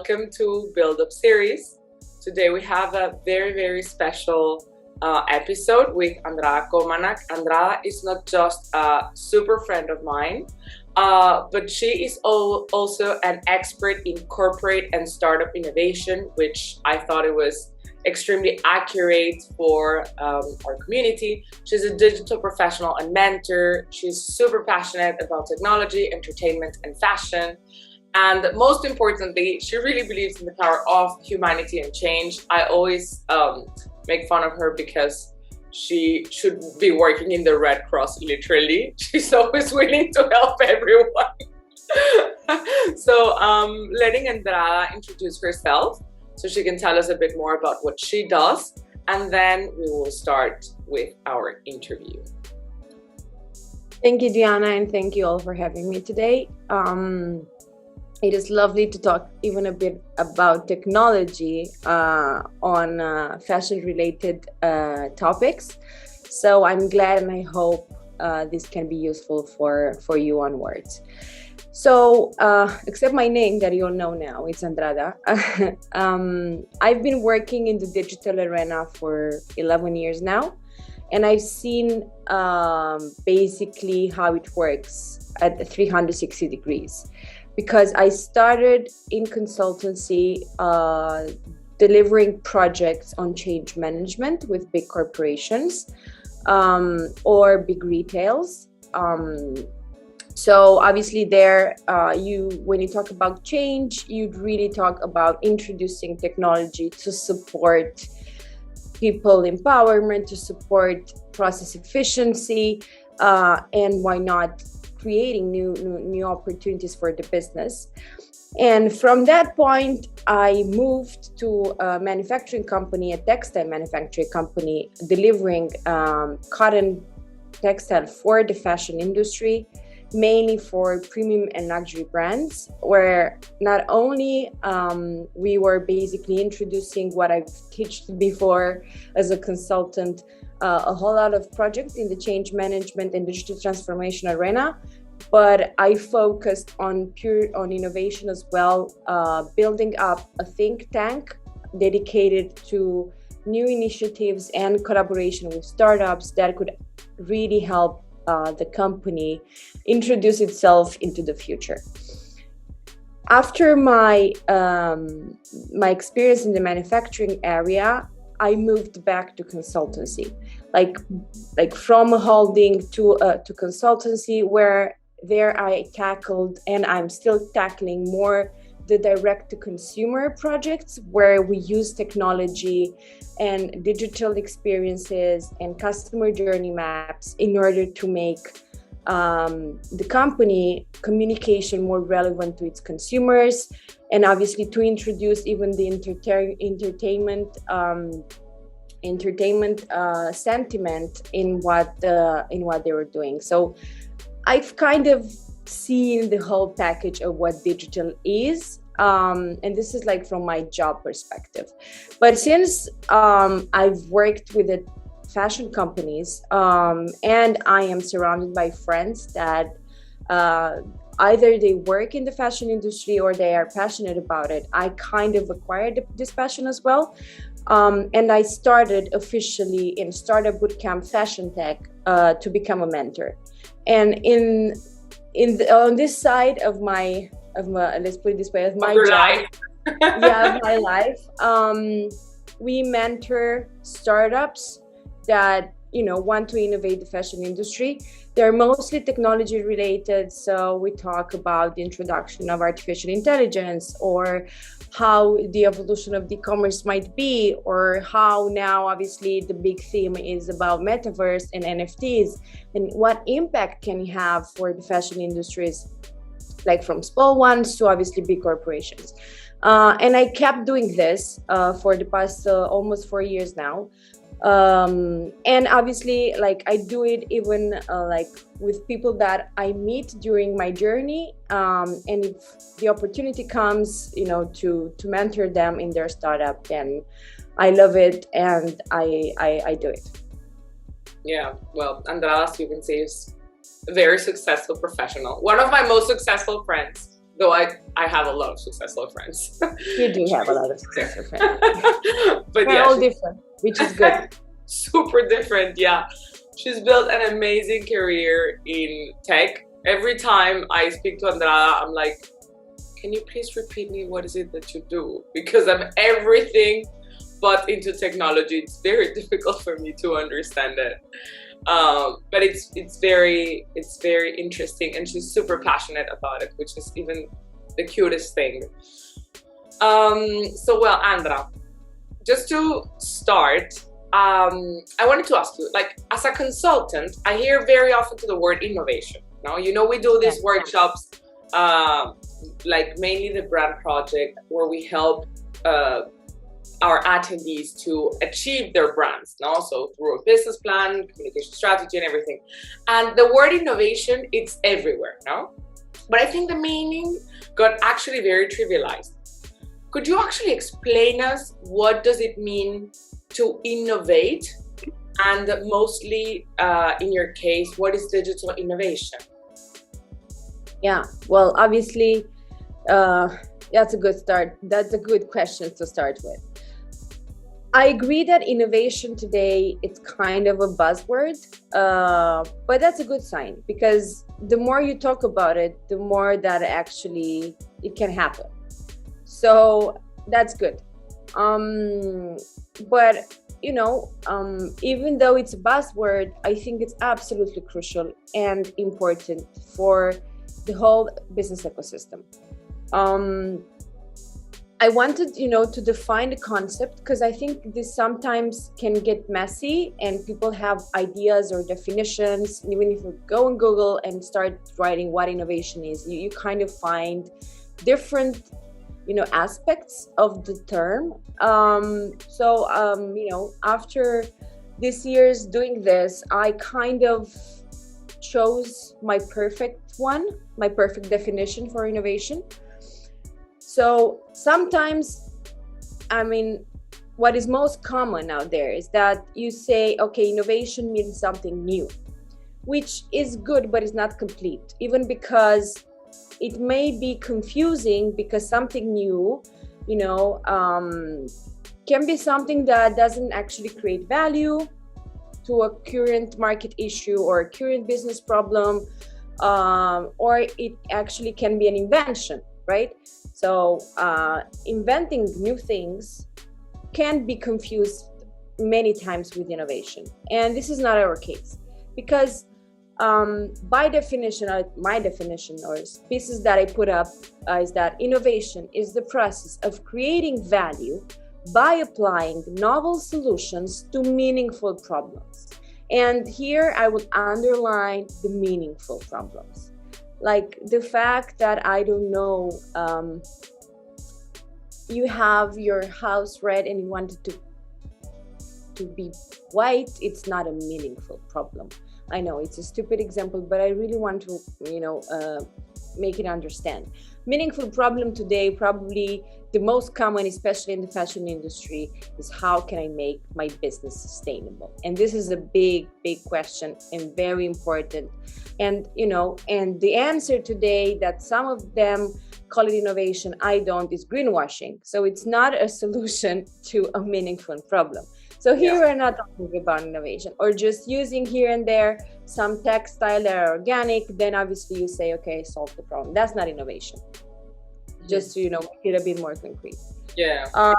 welcome to Build Up Series. Today we have a very special episode with Andada Comanac. Andada is not just a super friend of mine, but she is also an expert in corporate and startup innovation, which I thought it was extremely accurate for our community. She's a digital professional and mentor. She's super passionate about technology, entertainment, and fashion. And most importantly, she really believes in the power of humanity and change. I always make fun of her because she should be working in the Red Cross, literally. She's always willing to help everyone. So letting Andada introduce herself so she can tell us a bit more about what she does, and then we will start with our interview. Thank you, Diana, and thank you all for having me today. It is lovely to talk even a bit about technology on fashion-related topics. So I'm glad, and I hope this can be useful for you onwards. So, except my name that you all know now, it's Andada. I've been working in the digital arena for 11 years now, and I've seen basically how it works at 360 degrees. Because I started in consultancy, delivering projects on change management with big corporations or big retails. So obviously there, when you talk about change, you'd really talk about introducing technology to support people empowerment, to support process efficiency, and why not creating new opportunities for the business. And from that point, I moved to a manufacturing company, a textile manufacturing company, delivering cotton textile for the fashion industry, mainly for premium and luxury brands, where not only we were basically introducing what I've taught before as a consultant, a whole lot of projects in the change management and digital transformation arena, but I focused on innovation as well, building up a think tank dedicated to new initiatives and collaboration with startups that could really help the company introduce itself into the future. After my experience in the manufacturing area, I moved back to consultancy, like from holding to consultancy, where there I tackled, and I'm still tackling more, the direct-to-consumer projects where we use technology and digital experiences and customer journey maps in order to make the company communication more relevant to its consumers, and obviously to introduce even the entertainment sentiment in what they were doing. So I've kind of seen the whole package of what digital is, and this is like from my job perspective. But since I've worked with the fashion companies, and I am surrounded by friends that either they work in the fashion industry or they are passionate about it, I kind of acquired this passion as well. And I started officially in Startup Bootcamp Fashion Tech to become a mentor. And on this side of my let's put it this way, of my job, of my life, we mentor startups that want to innovate the fashion industry. They're mostly technology related, so we talk about the introduction of artificial intelligence, or how the evolution of e-commerce might be, or how now obviously the big theme is about Metaverse and NFTs, and what impact can it have for the fashion industries, like from small ones to obviously big corporations. And I kept doing this for the past almost 4 years now. And obviously, like, I do it even like with people that I meet during my journey, and if the opportunity comes, to mentor them in their startup, then I love it, and I do it. Yeah, well, Andada, you can say, is a very successful professional. One of my most successful friends though I have a lot of successful friends. You do have a lot of successful friends. But We're yeah, all different, which is good. super different, yeah. She's built an amazing career in tech. Every time I speak to Andada, I'm like, can you please repeat me what is it that you do? Because I'm everything but into technology. It's very difficult for me to understand it. But it's very interesting, and she's super passionate about it, which is even the cutest thing. So well, Andra, just to start, I wanted to ask you, like, as a consultant, I hear very often to the word innovation. Now, you know, we do these workshops, like mainly the brand project, where we help our attendees to achieve their brands, no? So through a business plan, communication strategy, and everything. And the word innovation, it's everywhere, no? But I think the meaning got actually very trivialized. Could you actually explain us what does it mean to innovate? And mostly, in your case, what is digital innovation? Yeah, well, obviously, that's a good start. That's a good question to start with. I agree that innovation today, it's kind of a buzzword, but that's a good sign, because the more you talk about it, the more that actually it can happen. So that's good. But you know, even though it's a buzzword, I think it's absolutely crucial and important for the whole business ecosystem. I wanted, you know, to define the concept, because I think this sometimes can get messy and people have ideas or definitions. Even if you go on Google and start writing what innovation is, you kind of find different, you know, aspects of the term. You know, after this year's doing this, I kind of chose my perfect definition for innovation. So sometimes, I mean, what is most common out there is that you say, okay, innovation means something new, which is good, but it's not complete, even because it may be confusing, because something new, you know, can be something that doesn't actually create value to a current market issue or a current business problem, or it actually can be an invention, right? So inventing new things can be confused many times with innovation. And this is not our case, because by definition, my definition or pieces that I put up is that innovation is the process of creating value by applying novel solutions to meaningful problems. And here I would underline the meaningful problems. Like the fact that, I don't know, you have your house red and you want it to be white, it's not a meaningful problem. I know it's a stupid example, but I really want to, you know, make it understand. Meaningful problem today, probably the most common, especially in the fashion industry, is how can I make my business sustainable? And this is a big question and very important. And, you know, and the answer today that some of them call it innovation, I don't, is greenwashing. So it's not a solution to a meaningful problem. So here we're not talking about innovation, or just using here and there some textile that are organic. Then obviously you say, okay, solve the problem. That's not innovation. Just to, you know, make it a bit more concrete. Yeah.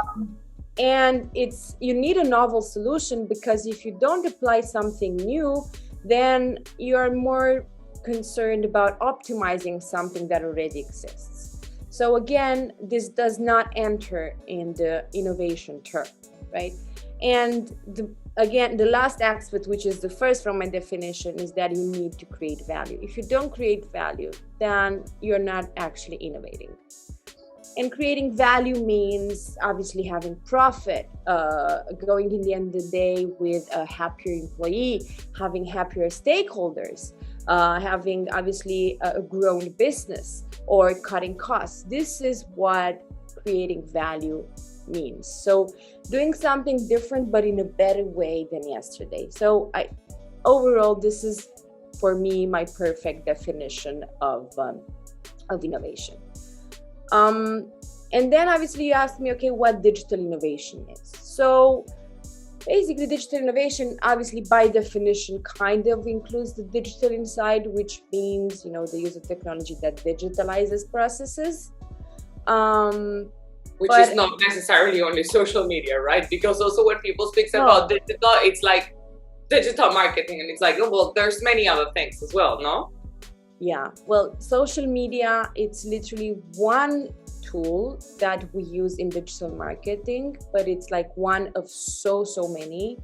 And you need a novel solution, because if you don't apply something new, then you are more concerned about optimizing something that already exists. So again, this does not enter in the innovation term, right? And the last aspect, which is the first from my definition, is that you need to create value. If you don't create value, then you're not actually innovating. And creating value means obviously having profit, going in the end of the day with a happier employee, having happier stakeholders, having obviously a grown business, or cutting costs. This is what creating value means. So doing something different, but in a better way than yesterday. So overall, this is for me my perfect definition of innovation. And then obviously you asked me, okay, what digital innovation is. So basically, digital innovation, obviously by definition, kind of includes the digital inside, which means, the use of technology that digitalizes processes. Which is not necessarily only social media, right? Because also when people speak about digital, it's like digital marketing, and it's like, oh, well, there's many other things as well, no? Yeah, well, social media, it's literally one tool that we use in digital marketing, but it's like one of so many.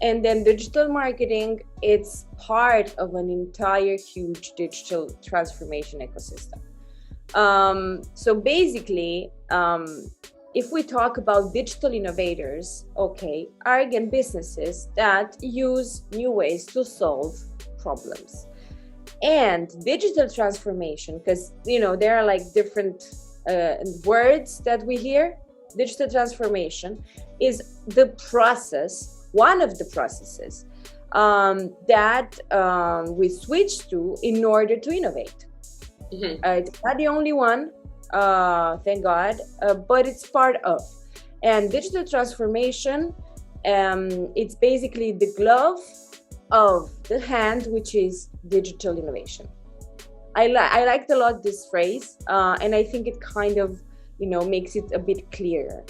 And then digital marketing, it's part of an entire huge digital transformation ecosystem. So basically, if we talk about digital innovators, okay, are again businesses that use new ways to solve problems. And digital transformation, because there are like different words that we hear. Digital transformation is the process, one of the processes that we switch to in order to innovate. Mm-hmm. It's not the only one, thank God, but it's part of. And digital transformation, it's basically the glove of the hand, which is digital innovation. I liked a lot this phrase, and I think it kind of, makes it a bit clearer.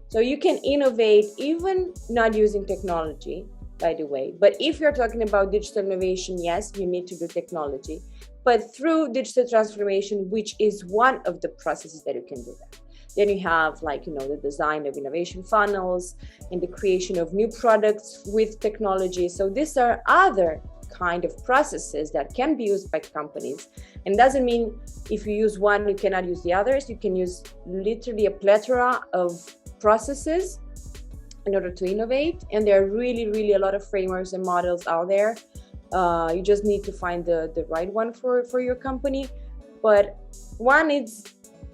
So you can innovate even not using technology, by the way. But if you're talking about digital innovation, yes, you need to do technology. But through digital transformation, which is one of the processes that you can do that. Then you have the design of innovation funnels and the creation of new products with technology. So these are other kind of processes that can be used by companies. And doesn't mean if you use one, you cannot use the others. You can use literally a plethora of processes in order to innovate. And there are really a lot of frameworks and models out there. You just need to find the right one for your company. But one is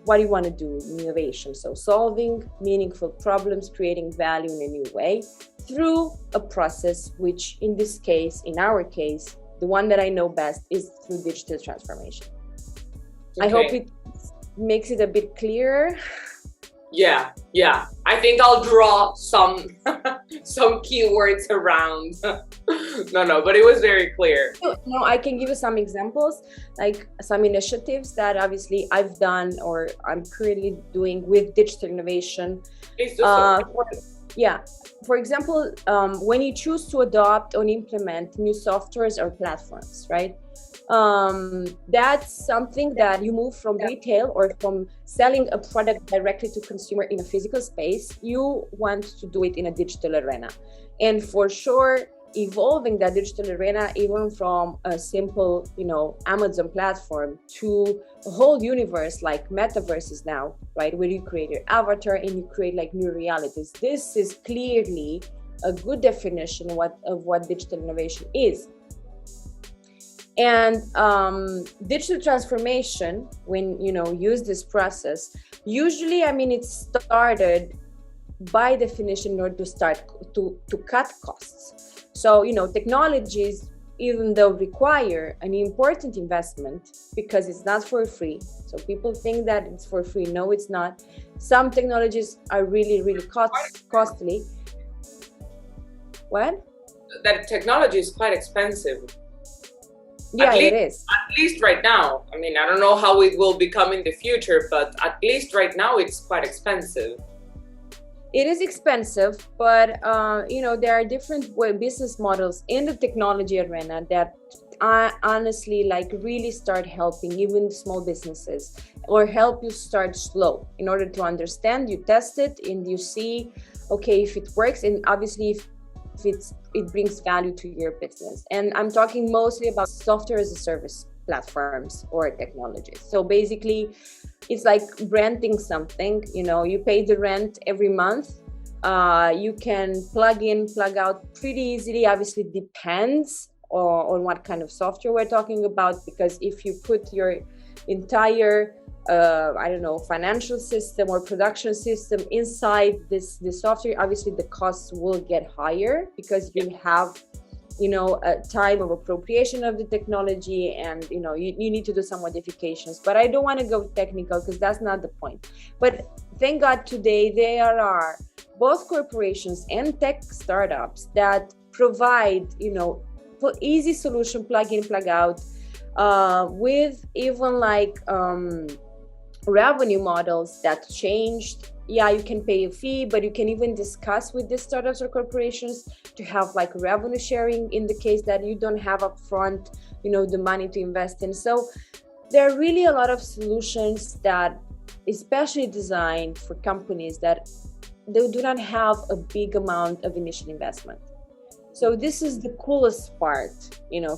what you want to do in innovation. So solving meaningful problems, creating value in a new way through a process, which in this case, in our case, the one that I know best is through digital transformation. Okay. I hope it makes it a bit clearer. Yeah. I think I'll draw some keywords around. No, but it was very clear. No, I can give you some examples, like some initiatives that obviously I've done or I'm currently doing with digital innovation. Please do so. For example, when you choose to adopt or implement new softwares or platforms, right? That's something that you move from retail or from selling a product directly to consumer in a physical space. You want to do it in a digital arena. And for sure, evolving that digital arena, even from a simple, Amazon platform to a whole universe like Metaverses now, right? Where you create your avatar and you create like new realities. This is clearly a good definition of what digital innovation is. And digital transformation, when use this process, usually, it started by definition in order to start to cut costs. So technologies, even though require an important investment because it's not for free. So people think that it's for free. No, it's not. Some technologies are really costly. What? That technology is quite expensive. Yeah, it is. At least right now. I don't know how it will become in the future, but at least right now it's quite expensive. It is expensive, but there are different business models in the technology arena that honestly really start helping even small businesses, or help you start slow in order to understand. You test it and you see, okay, if it works, and obviously if it brings value to your business. And I'm talking mostly about software as a service platforms or technologies. So basically, it's like renting something. You pay the rent every month. You can plug in, plug out pretty easily. Obviously, depends on what kind of software we're talking about, because if you put your entire financial system or production system inside this software, obviously the costs will get higher because you have a time of appropriation of the technology, and you need to do some modifications. But I don't want to go technical because that's not the point. But thank God today there are both corporations and tech startups that provide easy solution, plug in, plug out, with even like revenue models that changed. Yeah, you can pay a fee, but you can even discuss with these startups or corporations to have like revenue sharing in the case that you don't have upfront, the money to invest in. So there are really a lot of solutions that especially designed for companies that they do not have a big amount of initial investment. So this is the coolest part,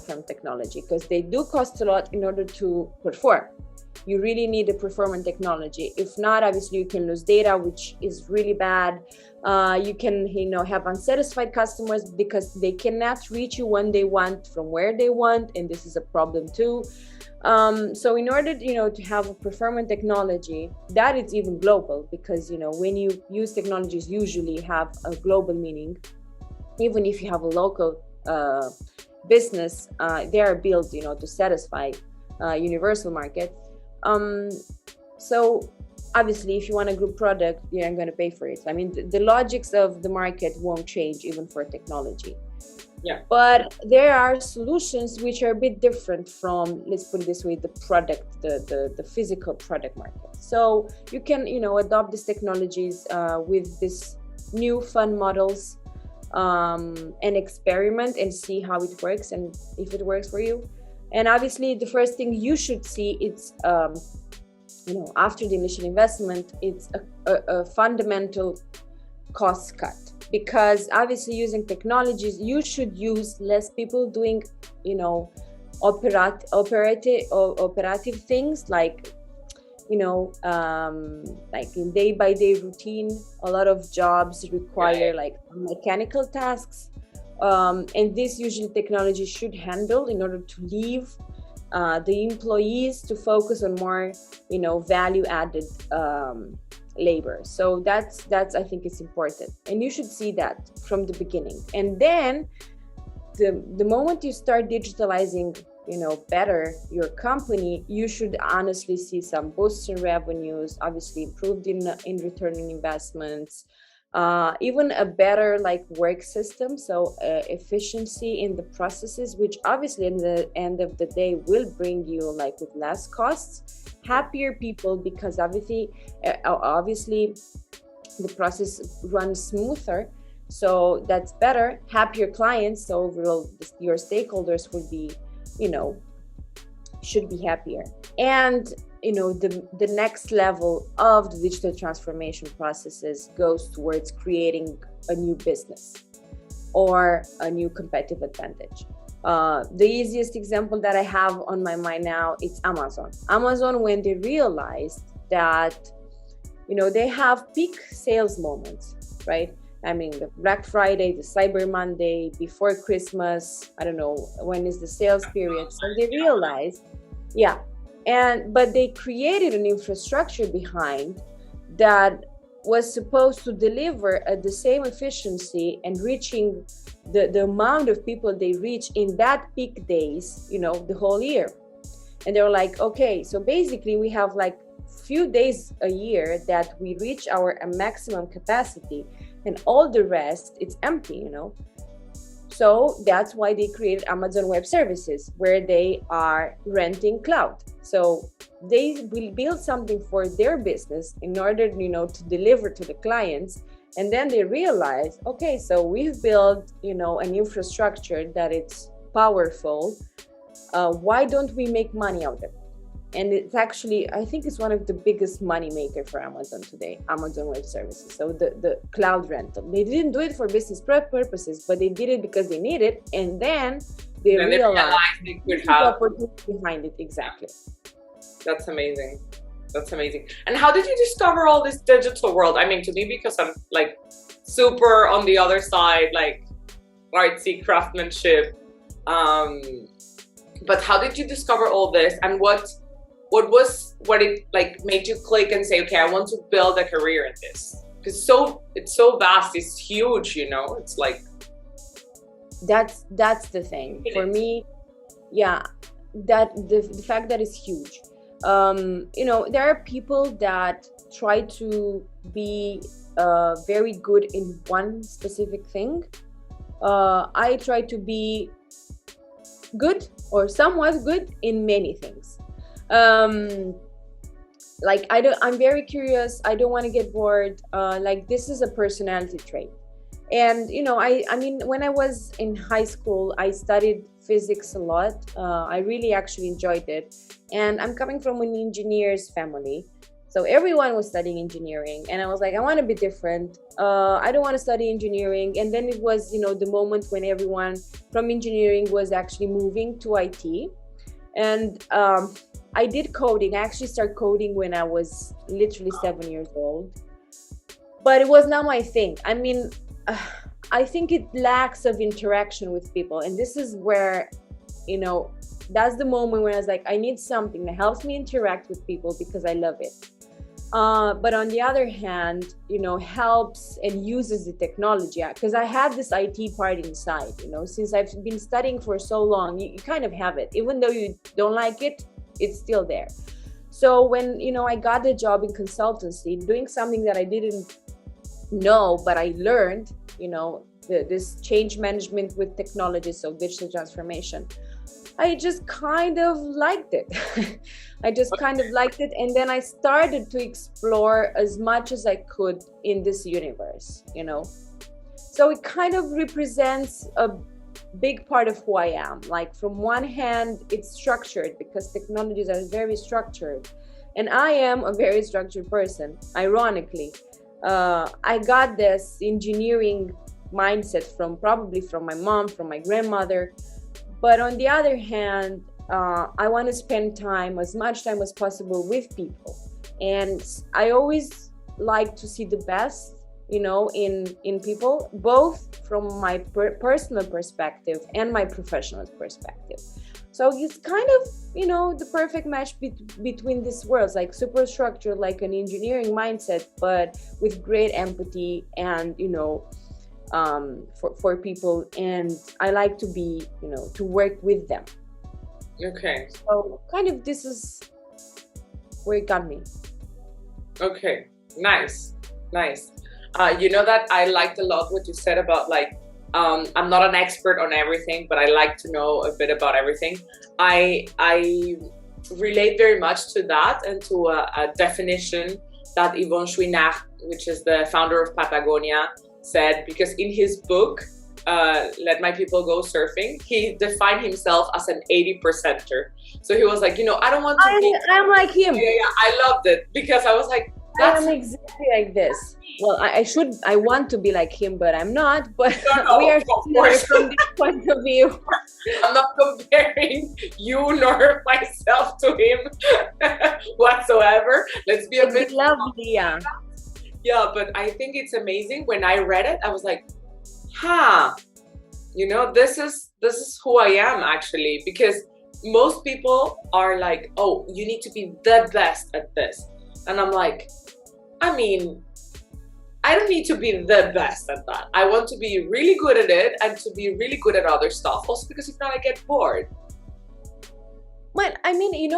from technology, because they do cost a lot in order to perform. You really need a performant technology. If not, obviously you can lose data, which is really bad. You can, have unsatisfied customers because they cannot reach you when they want, from where they want, and this is a problem too. So in order, to have a performant technology, that is even global, because, when you use technologies, usually have a global meaning. Even if you have a local business, they are built, to satisfy universal market. So obviously, if you want a group product, you're going to pay for it. I mean, the logics of the market won't change even for technology. Yeah. But there are solutions which are a bit different from, let's put it this way, the product, the physical product market. So you can, adopt these technologies with these new fun models, and experiment and see how it works and if it works for you. And obviously the first thing you should see, it's after the initial investment, it's a fundamental cost cut, because obviously using technologies, you should use less people doing operative things like like in day-by-day routine. A lot of jobs require like mechanical tasks, and this usually technology should handle in order to leave the employees to focus on more value-added labor. So that's I think it's important, and you should see that from the beginning. And then the moment you start digitalizing better your company, you should honestly see some boosts in revenues, obviously improved in return on investments, even a better like work system, so efficiency in the processes, which obviously in the end of the day will bring you like with less costs, happier people, because obviously the process runs smoother. So that's better, happier clients. So overall your stakeholders will be should be happier. And the next level of the digital transformation processes goes towards creating a new business or a new competitive advantage. The easiest example that I have on my mind now is Amazon, when they realized that they have peak sales moments, right? I mean, the Black Friday, the Cyber Monday, before Christmas, I don't know, when is the sales period. So they realized, but they created an infrastructure behind that was supposed to deliver at the same efficiency and reaching the amount of people they reach in that peak days, the whole year. And they were like, okay, so basically we have like few days a year that we reach our maximum capacity, and all the rest it's empty. So that's why they created Amazon Web Services, where they are renting cloud. So they will build something for their business in order to deliver to the clients. And then they realize, okay, so we've built an infrastructure that it's powerful. Why don't we make money out of it? And it's actually, I think it's one of the biggest money maker for Amazon today, Amazon Web Services. So the cloud rental. They didn't do it for business purposes, but they did it because they need it. And then they realized they could have opportunity behind it. Exactly. That's amazing. And how did you discover all this digital world? I mean, to me, because I'm like super on the other side, like artsy craftsmanship. But how did you discover all this, and what it like made you click and say, okay, I want to build a career in this? Because it's so vast, it's huge, it's like. That's the thing for me. Yeah, that the fact that is huge. There are people that try to be very good in one specific thing. I try to be good or somewhat good in many things. Like I'm very curious. I don't want to get bored. Like this is a personality trait. And I mean, when I was in high school, I studied physics a lot. I really actually enjoyed it. And I'm coming from an engineer's family, so everyone was studying engineering, and I was like, I want to be different. I don't want to study engineering. And then it was the moment when everyone from engineering was actually moving to IT. And I did coding. I actually started coding when I was literally 7 years old, but it was not my thing. I mean, I think it lacks of interaction with people, and this is where that's the moment when I was like, I need something that helps me interact with people because I love it. But on the other hand, helps and uses the technology, because I had this IT part inside. Since I've been studying for so long, you kind of have it, even though you don't like it, it's still there. So when I got the job in consultancy, doing something that I didn't know, but I learned, this change management with technology, so digital transformation, I just kind of liked it. I just kind of liked it. And then I started to explore as much as I could in this universe, So it kind of represents a big part of who I am. Like, from one hand, it's structured because technologies are very structured. And I am a very structured person, ironically. I got this engineering mindset probably from my mom, from my grandmother. But on the other hand, I want to spend as much time as possible with people. And I always like to see the best, in people, both from my personal perspective and my professional perspective. So it's kind of, the perfect match between these worlds, like super structured, like an engineering mindset, but with great empathy and, for people. And I like to be, to work with them. Okay. So kind of this is where it got me. Okay. Nice. That I liked a lot what you said about, like, I'm not an expert on everything, but I like to know a bit about everything. I relate very much to that and to a definition that Yvon Chouinard, which is the founder of Patagonia, said, because in his book, Let My People Go Surfing, he defined himself as an 80%er. So he was like, I don't want to be... I'm like him. Yeah, I loved it because I was like, I'm exactly like this. Well, I want to be like him, but I'm not. But no, we are similar from this point of view. I'm not comparing you nor myself to him whatsoever. Let's be a bit lovely, yeah. Yeah, but I think it's amazing. When I read it, I was like, this is who I am, actually, because most people are like, oh, you need to be the best at this. And I'm like, I mean, I don't need to be the best at that. I want to be really good at it and to be really good at other stuff. Also because if not, I get bored. Well, I mean,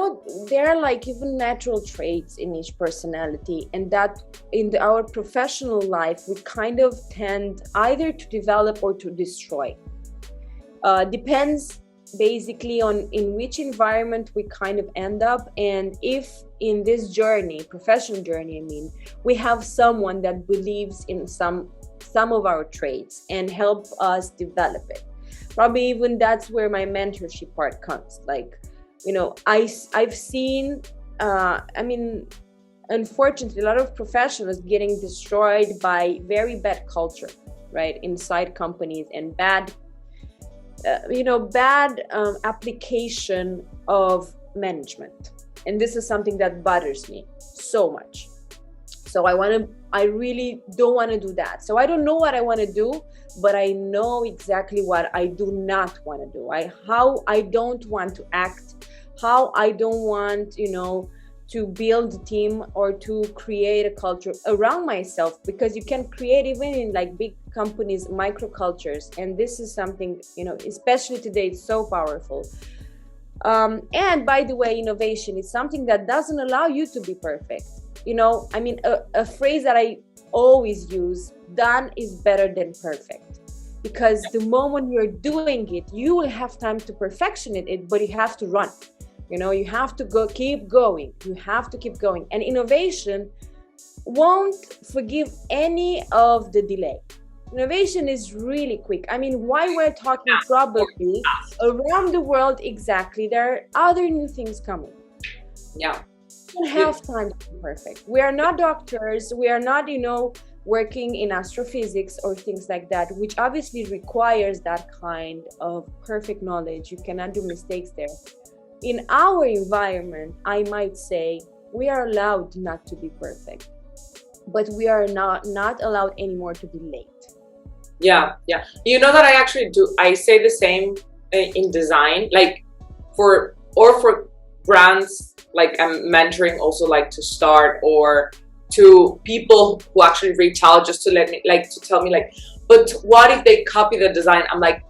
there are like even natural traits in each personality, and that in our professional life, we kind of tend either to develop or to destroy. Depends basically on in which environment we kind of end up, and if in this journey, professional journey, I mean, we have someone that believes in some of our traits and help us develop it. Probably even that's where my mentorship part comes. Like, I've seen, unfortunately, a lot of professionals getting destroyed by very bad culture, right, inside companies, and bad application of management. And this is something that bothers me so much. So I really don't want to do that. So I don't know what I want to do, but I know exactly what I do not want to do. How I don't want to act, how I don't want, to build a team or to create a culture around myself, because you can create even in like big companies microcultures, and this is something, you know, especially today, it's so powerful. And by the way, innovation is something that doesn't allow you to be perfect. You know, I mean, a phrase that I always use: done is better than perfect. Because the moment you're doing it, you will have time to perfection it, but you have to run. You know, you have to keep going. You have to keep going. And innovation won't forgive any of the delay. Innovation is really quick. I mean, why we're talking probably around the world, exactly, there are other new things coming. Yeah. We don't have time to be perfect. We are not doctors. We are not, you know, working in astrophysics or things like that, which obviously requires that kind of perfect knowledge. You cannot do mistakes there. In our environment, I might say we are allowed not to be perfect, but we are not allowed anymore to be late. Yeah. You know that I actually do. I say the same in design, like for brands, like I'm mentoring also, like to start, or to people who actually reach out just to tell me like, but what if they copy the design? I'm like,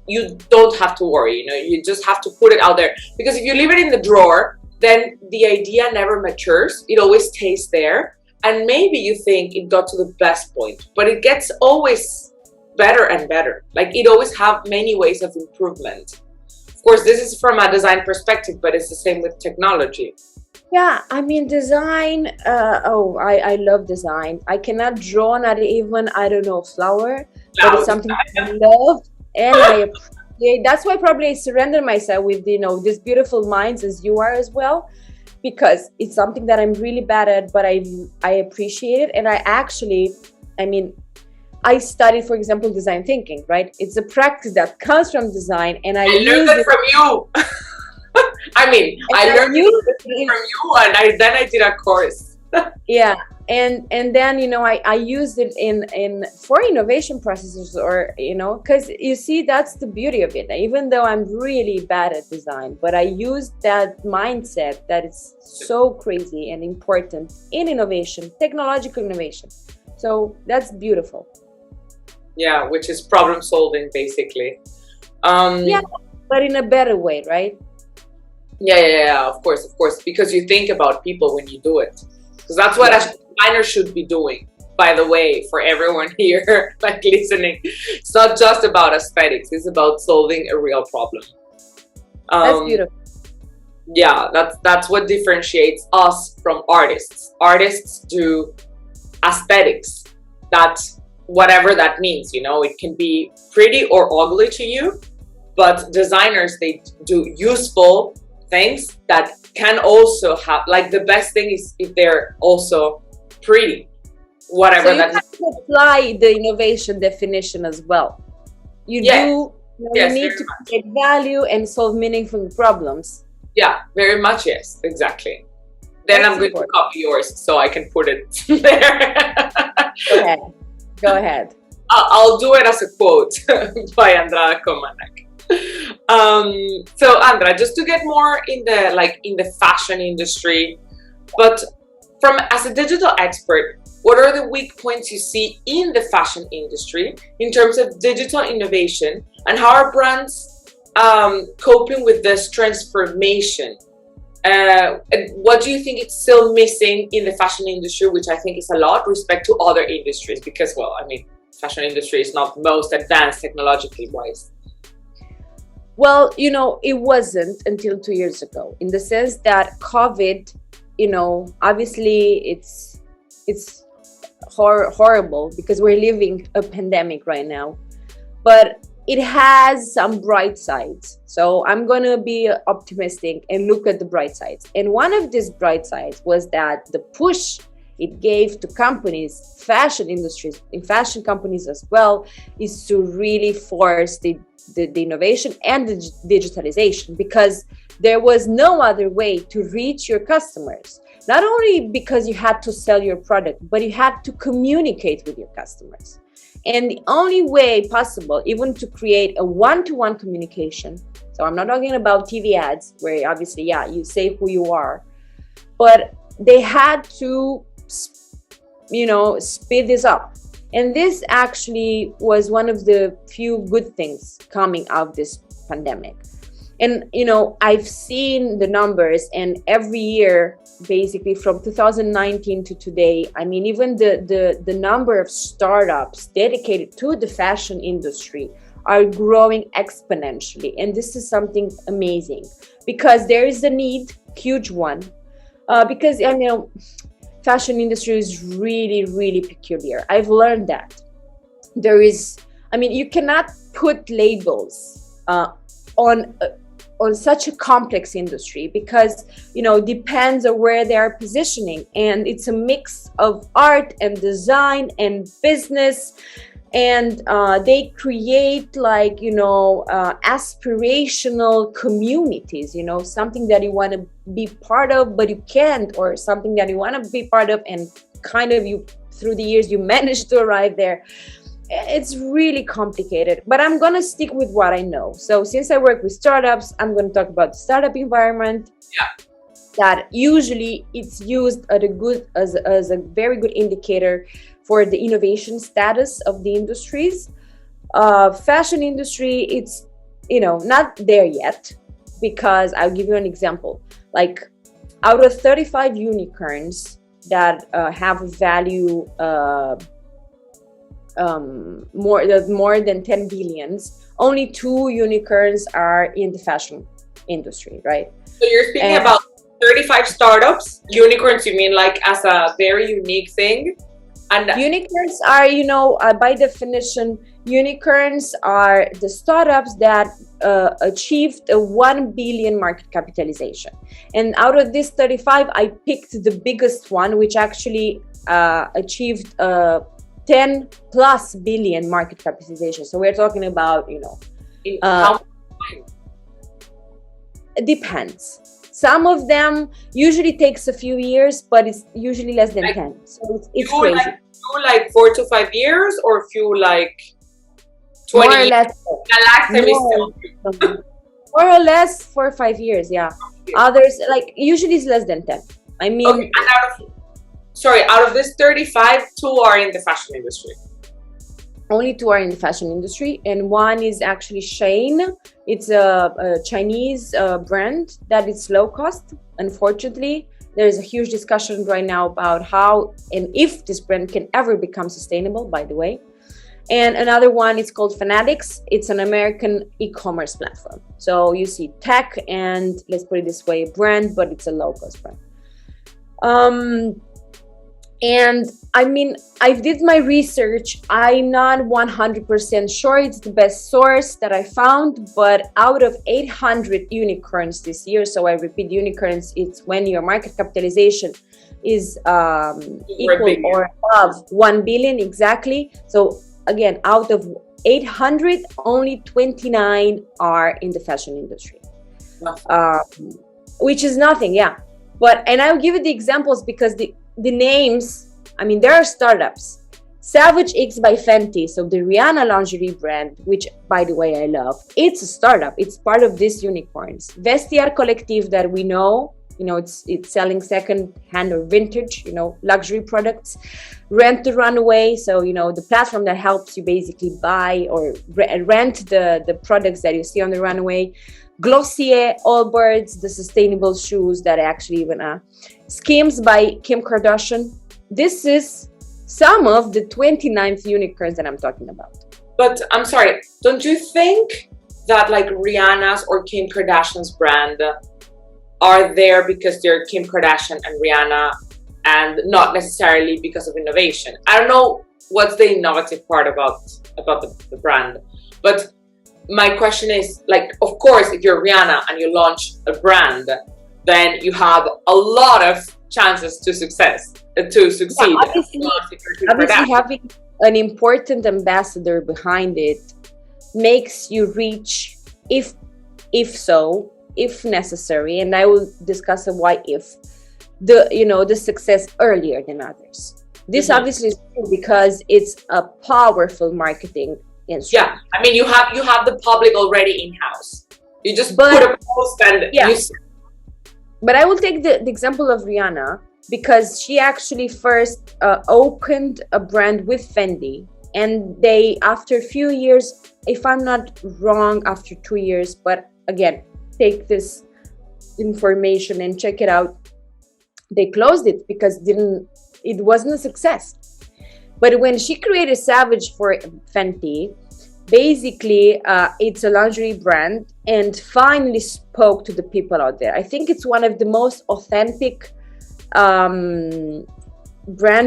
you don't have to worry, you know, you just have to put it out there, because if you leave it in the drawer, then the idea never matures. It always stays there, and maybe you think it got to the best point, but it gets always better and better. Like it always have many ways of improvement. Of course, this is from a design perspective, but it's the same with technology. Yeah, I mean, design, I love design. I cannot draw not even, I don't know, flower, but it's something I love and I appreciate. That's why probably I surrender myself with, you know, these beautiful minds as you are as well, because it's something that I'm really bad at, but I appreciate it. And I actually, I mean, I studied, for example, design thinking, right? It's a practice that comes from design, and I learned it from you. I mean, I learned it from you, and then I did a course. Yeah, and then, you know, I used it in for innovation processes, or, you know, because you see, that's the beauty of it. Even though I'm really bad at design, but I used that mindset that is so crazy and important in innovation, technological innovation. So that's beautiful. Yeah, which is problem solving, basically. Yeah, but in a better way, right? Yeah, of course, because you think about people when you do it, because that's what a designer should be doing, by the way, for everyone here like listening. It's not just about aesthetics, it's about solving a real problem. That's beautiful. Yeah, that's what differentiates us from artists. Artists do aesthetics, that's whatever that means, you know, it can be pretty or ugly to you, but designers, they do useful things that can also have, like, the best thing is if they're also pretty, whatever. So you have to apply the innovation definition as well. You do, you need to create value and solve meaningful problems. Yeah, very much, yes, exactly. Then I'm going to copy yours so I can put it there. Go ahead. I'll do it as a quote by Andada Comanac. So Andra, just to get more in the fashion industry, but as a digital expert, what are the weak points you see in the fashion industry in terms of digital innovation, and how are brands coping with this transformation? And what do you think it's still missing in the fashion industry, which I think is a lot, respect to other industries? Because, well, I mean, fashion industry is not most advanced technologically wise. Well, you know, it wasn't until 2 years ago, in the sense that COVID, you know, obviously it's horrible because we're living a pandemic right now, but it has some bright sides. So I'm going to be optimistic and look at the bright sides. And one of these bright sides was that the push it gave to companies, fashion industries, in fashion companies as well, is to really force the innovation and the digitalization, because there was no other way to reach your customers. Not only because you had to sell your product, but you had to communicate with your customers. And the only way possible, even to create a one-to-one communication, so I'm not talking about TV ads, where obviously, you say who you are, but they had to, speed this up. And this actually was one of the few good things coming out of this pandemic. And, I've seen the numbers, and every year, basically from 2019 to today, I mean, even the number of startups dedicated to the fashion industry are growing exponentially. And this is something amazing, because there is a need, huge one, because, fashion industry is really, really peculiar. I've learned that you cannot put labels on such a complex industry, because depends on where they are positioning, and it's a mix of art and design and business, and they create aspirational communities, something that you want to be part of but you can't, or something that you want to be part of and kind of you through the years you managed to arrive there. It's really complicated, but I'm gonna stick with what I know. So since I work with startups, I'm going to talk about the startup environment. That usually it's used as a very good indicator for the innovation status of the industries. Fashion industry, it's not there yet, because I'll give you an example. Like, out of 35 unicorns that have a value more than 10 billions, only 2 unicorns are in the fashion industry, right? So you're speaking about 35 startups. Unicorns, you mean like as a very unique thing? And unicorns are, by definition, unicorns are the startups that achieved a 1 billion market capitalization. And out of this 35, I picked the biggest one, which actually achieved 10 plus billion market capitalization. So we're talking about, how it depends. Some of them usually takes a few years, but it's usually less than 10. So it's crazy. Like 4 to 5 years, or few like 20 more or less. More or less 4 or 5 years, yeah. Others, like, usually it's less than 10. I mean, okay, and out of this 35, 2 are in the fashion industry. Only 2 are in the fashion industry, and one is actually Shein. It's a Chinese brand that is low cost. Unfortunately, there is a huge discussion right now about how and if this brand can ever become sustainable, by the way. And another one is called Fanatics. It's an American e-commerce platform. So you see tech and, let's put it this way, a brand, but it's a low cost brand. And I mean, I did my research. I'm not 100% sure it's the best source that I found, but out of 800 unicorns this year, so I repeat, unicorns, it's when your market capitalization is equal or above 1 billion, exactly. So again, out of 800, only 29 are in the fashion industry, which is nothing, yeah. And I'll give you the examples because the names, I mean, there are startups. Savage X by Fenty, so the Rihanna lingerie brand, which, by the way, I love. It's a startup. It's part of these unicorns. Vestiaire Collective that we know, it's selling second-hand or vintage, luxury products. Rent the Runway, so, the platform that helps you basically buy or rent the products that you see on the runway. Glossier, Allbirds, the sustainable shoes that actually even Skims by Kim Kardashian. This is some of the 29th unicorns that I'm talking about. But I'm sorry, don't you think that like Rihanna's or Kim Kardashian's brand are there because they're Kim Kardashian and Rihanna, and not necessarily because of innovation? I don't know what's the innovative part about the brand, but my question is, like, of course, if you're Rihanna and you launch a brand, then you have a lot of chances to succeed. Yeah, obviously having an important ambassador behind it makes you reach, if necessary, and I will discuss why the success earlier than others. This obviously is true because it's a powerful marketing instrument. Yeah, I mean, you have the public already in house. You just put a post and you. But I will take the example of Rihanna, because she actually first opened a brand with Fendi, and they, after a few years, if I'm not wrong, after 2 years, but again, take this information and check it out, they closed it because it wasn't a success. But when she created Savage for Fenty, basically it's a lingerie brand, and finally spoke to the people out there. I think it's one of the most authentic brand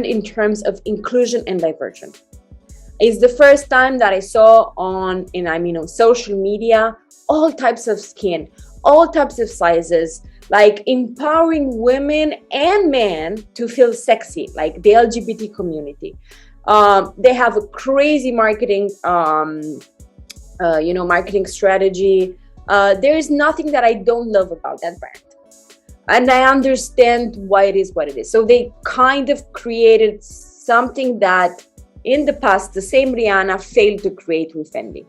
in terms of inclusion and diversion. It's the first time that I saw on social media, all types of skin, all types of sizes, like empowering women and men to feel sexy, like the LGBT community. They have a crazy marketing, marketing strategy. There is nothing that I don't love about that brand. And I understand why it is what it is. So they kind of created something that in the past, the same Rihanna failed to create with Fendi.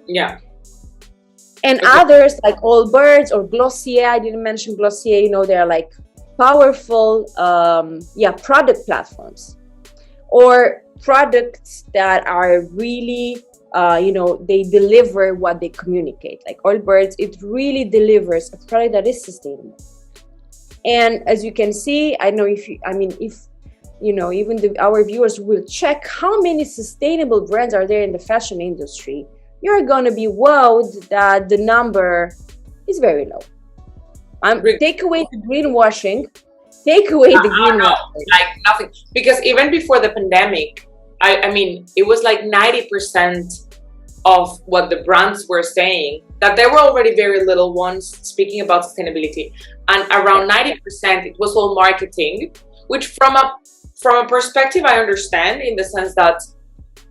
Yeah. And others like Allbirds or Glossier, I didn't mention Glossier, they're like powerful, product platforms, or products that are really, they deliver what they communicate. Like Allbirds, it really delivers a product that is sustainable. And as you can see, I know our viewers will check how many sustainable brands are there in the fashion industry, you're going to be wowed that the number is very low. Take away the greenwashing. Like nothing. Because even before the pandemic, it was like 90% of what the brands were saying, that there were already very little ones speaking about sustainability. And around 90%, it was all marketing, which from a perspective, I understand, in the sense that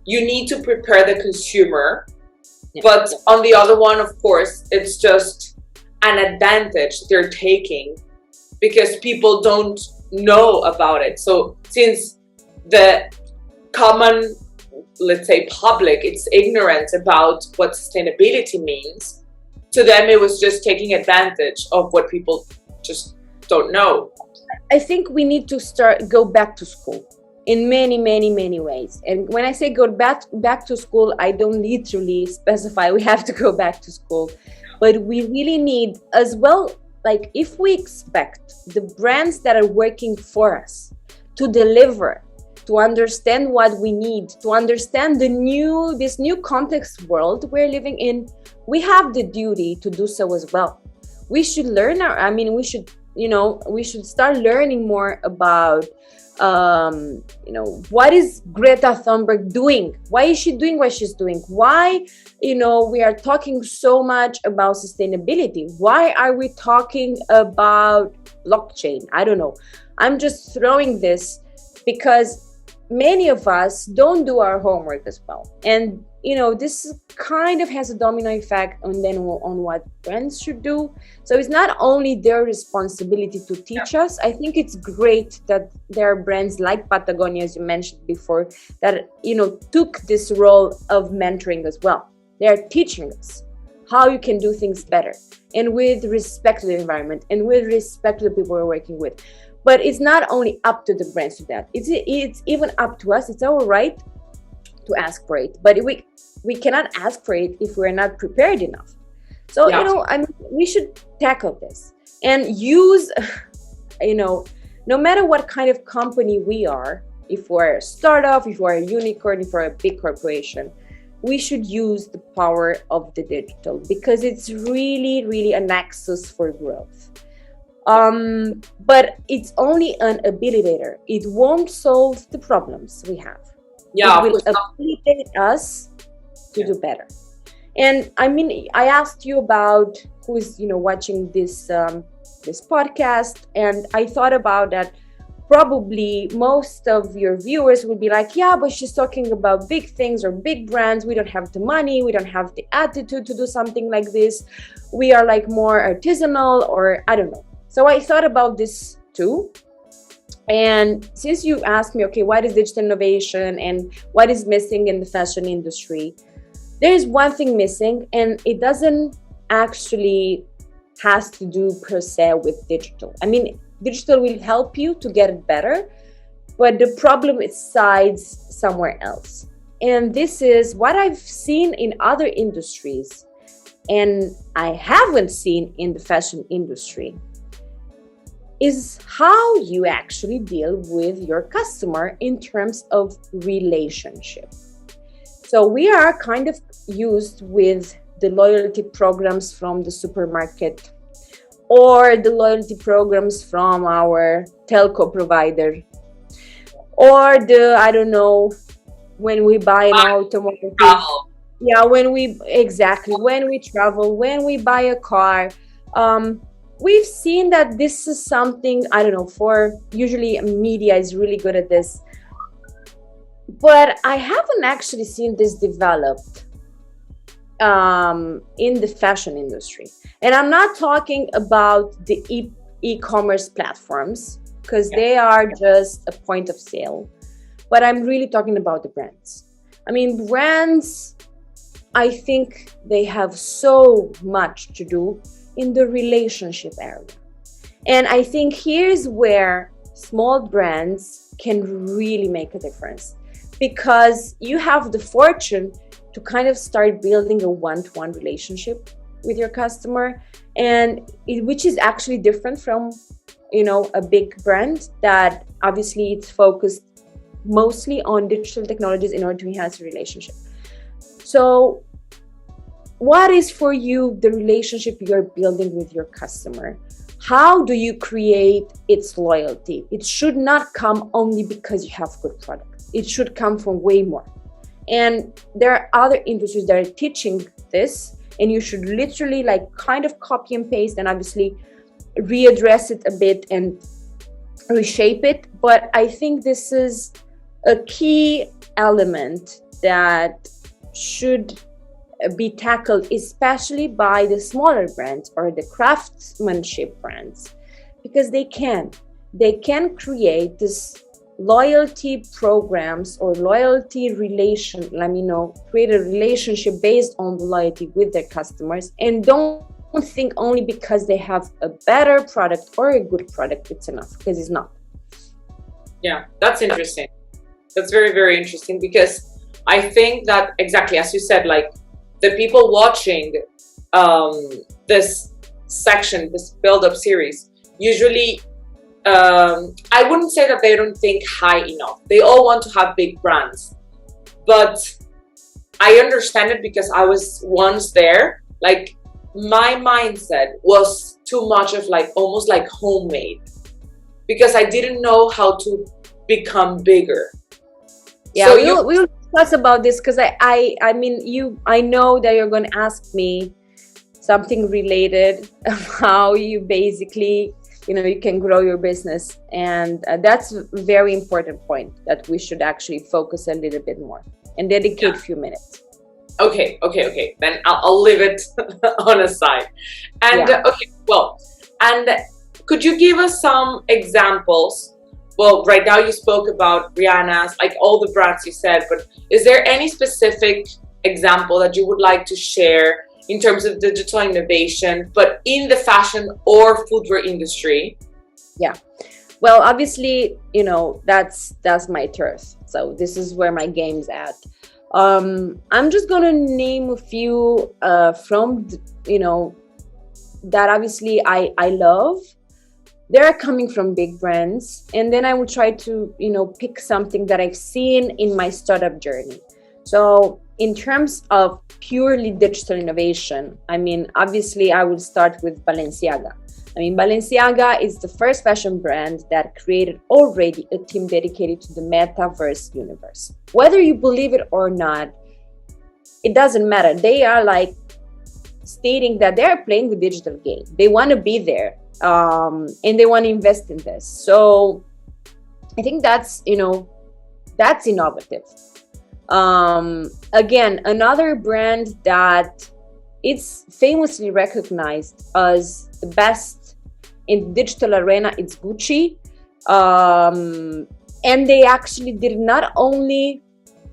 you need to prepare the consumer. But on the other one, of course, it's just an advantage they're taking because people don't know about it. So since the common, let's say, public, it's ignorant about what sustainability means, to them it was just taking advantage of what people just don't know. I think we need to go back to school in many, many, many ways. And when I say go back to school, I don't literally specify we have to go back to school, but we really need as well, like if we expect the brands that are working for us to deliver, to understand what we need, to understand this new complex world we're living in, we have the duty to do so as well. We should learn we should start learning more about what is Greta Thunberg doing? Why is she doing what she's doing? Why, we are talking so much about sustainability? Why are we talking about blockchain? I don't know. I'm just throwing this because many of us don't do our homework as well. And, this kind of has a domino effect on what brands should do. So it's not only their responsibility to teach us. I think it's great that there are brands like Patagonia, as you mentioned before, that, took this role of mentoring as well. They're teaching us how you can do things better and with respect to the environment and with respect to the people we're working with. But it's not only up to the brands to that. It's even up to us. It's our right to ask for it. But we cannot ask for it if we're not prepared enough. So, we should tackle this and use, no matter what kind of company we are, if we're a startup, if we're a unicorn, if we're a big corporation, we should use the power of the digital because it's really, really an axis for growth. But it's it's an habilitator. It won't solve the problems we have. Yeah, it will habilitate us to do better. And I asked you about who is watching this podcast, and I thought about that. Probably most of your viewers would be like, yeah, but she's talking about big things or big brands. We don't have the money. We don't have the attitude to do something like this. We are like more artisanal, or I don't know. So I thought about this too. And since you asked me, okay, what is digital innovation and what is missing in the fashion industry? There is one thing missing, and it doesn't actually has to do per se with digital. I mean, digital will help you to get it better, but the problem resides somewhere else. And this is what I've seen in other industries, and I haven't seen in the fashion industry, is how you actually deal with your customer in terms of relationship. So we are kind of used with the loyalty programs from the supermarket or the loyalty programs from our telco provider, or the, I don't know, when we buy an automotive. Yeah, when we travel, when we buy a car, we've seen that this is something, I don't know, for usually media is really good at this, but I haven't actually seen this developed in the fashion industry. And I'm not talking about the e-commerce platforms, because they are just a point of sale, but I'm really talking about the brands. I mean, brands, I think they have so much to do in the relationship area. And I think here's where small brands can really make a difference, because you have the fortune to kind of start building a one-to-one relationship with your customer, and which is actually different from, you know, a big brand that obviously it's focused mostly on digital technologies in order to enhance the relationship. So what is for you the relationship you're building with your customer? How do you create its loyalty? It should not come only because you have good products. It should come from way more. And there are other industries that are teaching this, and you should literally like kind of copy and paste and obviously readdress it a bit and reshape it. But I think this is a key element that should be tackled, especially by the smaller brands or the craftsmanship brands, because they can create this loyalty programs or loyalty create a relationship based on loyalty with their customers, and don't think only because they have a better product or a good product it's enough, because it's not. Yeah, that's interesting. That's very, very interesting, because I think that exactly as you said, like the people watching this section, this build-up series, usually I wouldn't say that they don't think high enough. They all want to have big brands, but I understand it because I was once there. Like my mindset was too much of like almost like homemade, because I didn't know how to become bigger. Yeah, so we'll discuss about this, because I mean, I know that you're going to ask me something related of how you basically, you know, you can grow your business, and that's a very important point that we should actually focus a little bit more and dedicate a few minutes. Okay. Then I'll leave it on a side. And and could you give us some examples? Well, right now you spoke about Rihanna's, like all the brands you said, but is there any specific example that you would like to share in terms of digital innovation, but in the fashion or footwear industry? Yeah, well, obviously, you know, that's my turf. So this is where my game's at. I'm just gonna name a few from, you know, that obviously I love. They're coming from big brands, and then I will try to, you know, pick something that I've seen in my startup journey. So in terms of purely digital innovation, I mean, obviously I will start with Balenciaga. I mean, Balenciaga is the first fashion brand that created already a team dedicated to the Metaverse universe. Whether you believe it or not, it doesn't matter. They are like stating that they're playing the digital game. They want to be there, and they want to invest in this. So I think that's, you know, that's innovative. Again, another brand that it's famously recognized as the best in digital arena, it's Gucci. And they actually did not only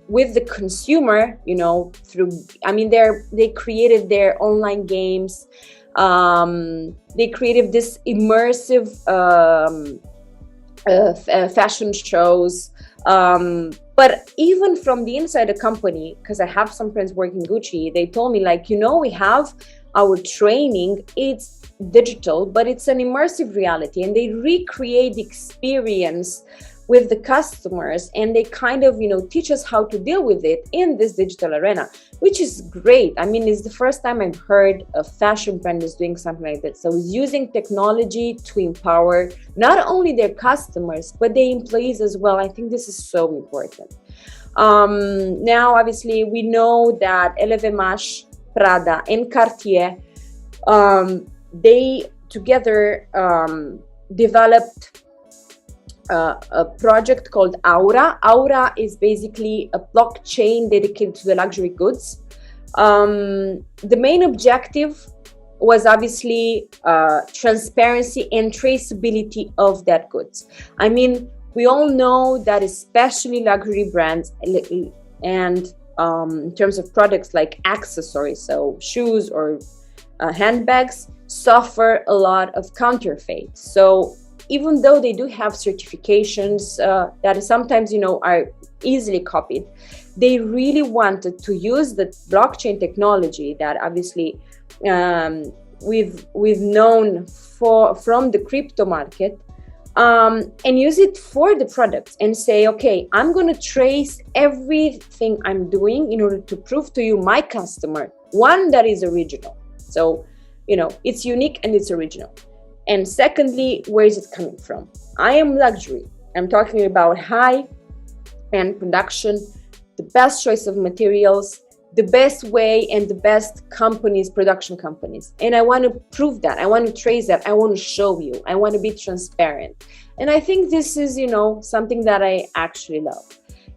with the consumer, you know, through, I mean, they created their online games. They created this immersive fashion shows. But even from the inside the company, because I have some friends working Gucci, they told me, like, we have our training, it's digital, but it's an immersive reality, and they recreate the experience with the customers, and they kind of teach us how to deal with it in this digital arena, which is great. I mean, it's the first time I've heard a fashion brand is doing something like that. So it's using technology to empower not only their customers but their employees as well. I think this is so important. Now obviously we know that LVMH, Prada and Cartier, they together developed a project called Aura. Aura is basically a blockchain dedicated to the luxury goods. The main objective was obviously transparency and traceability of that goods. I mean, we all know that especially luxury brands and in terms of products like accessories, so shoes or handbags, suffer a lot of counterfeit. So even though they do have certifications that sometimes are easily copied, they really wanted to use the blockchain technology that obviously we've known from the crypto market, and use it for the products and say, okay, I'm going to trace everything I'm doing in order to prove to you, my customer, one, that is original. So it's unique and it's original. And secondly, where is it coming from? I am luxury. I'm talking about high-end production, the best choice of materials, the best way, and the best companies, production companies. And I want to prove that. I want to trace that. I want to show you. I want to be transparent. And I think this is, something that I actually love.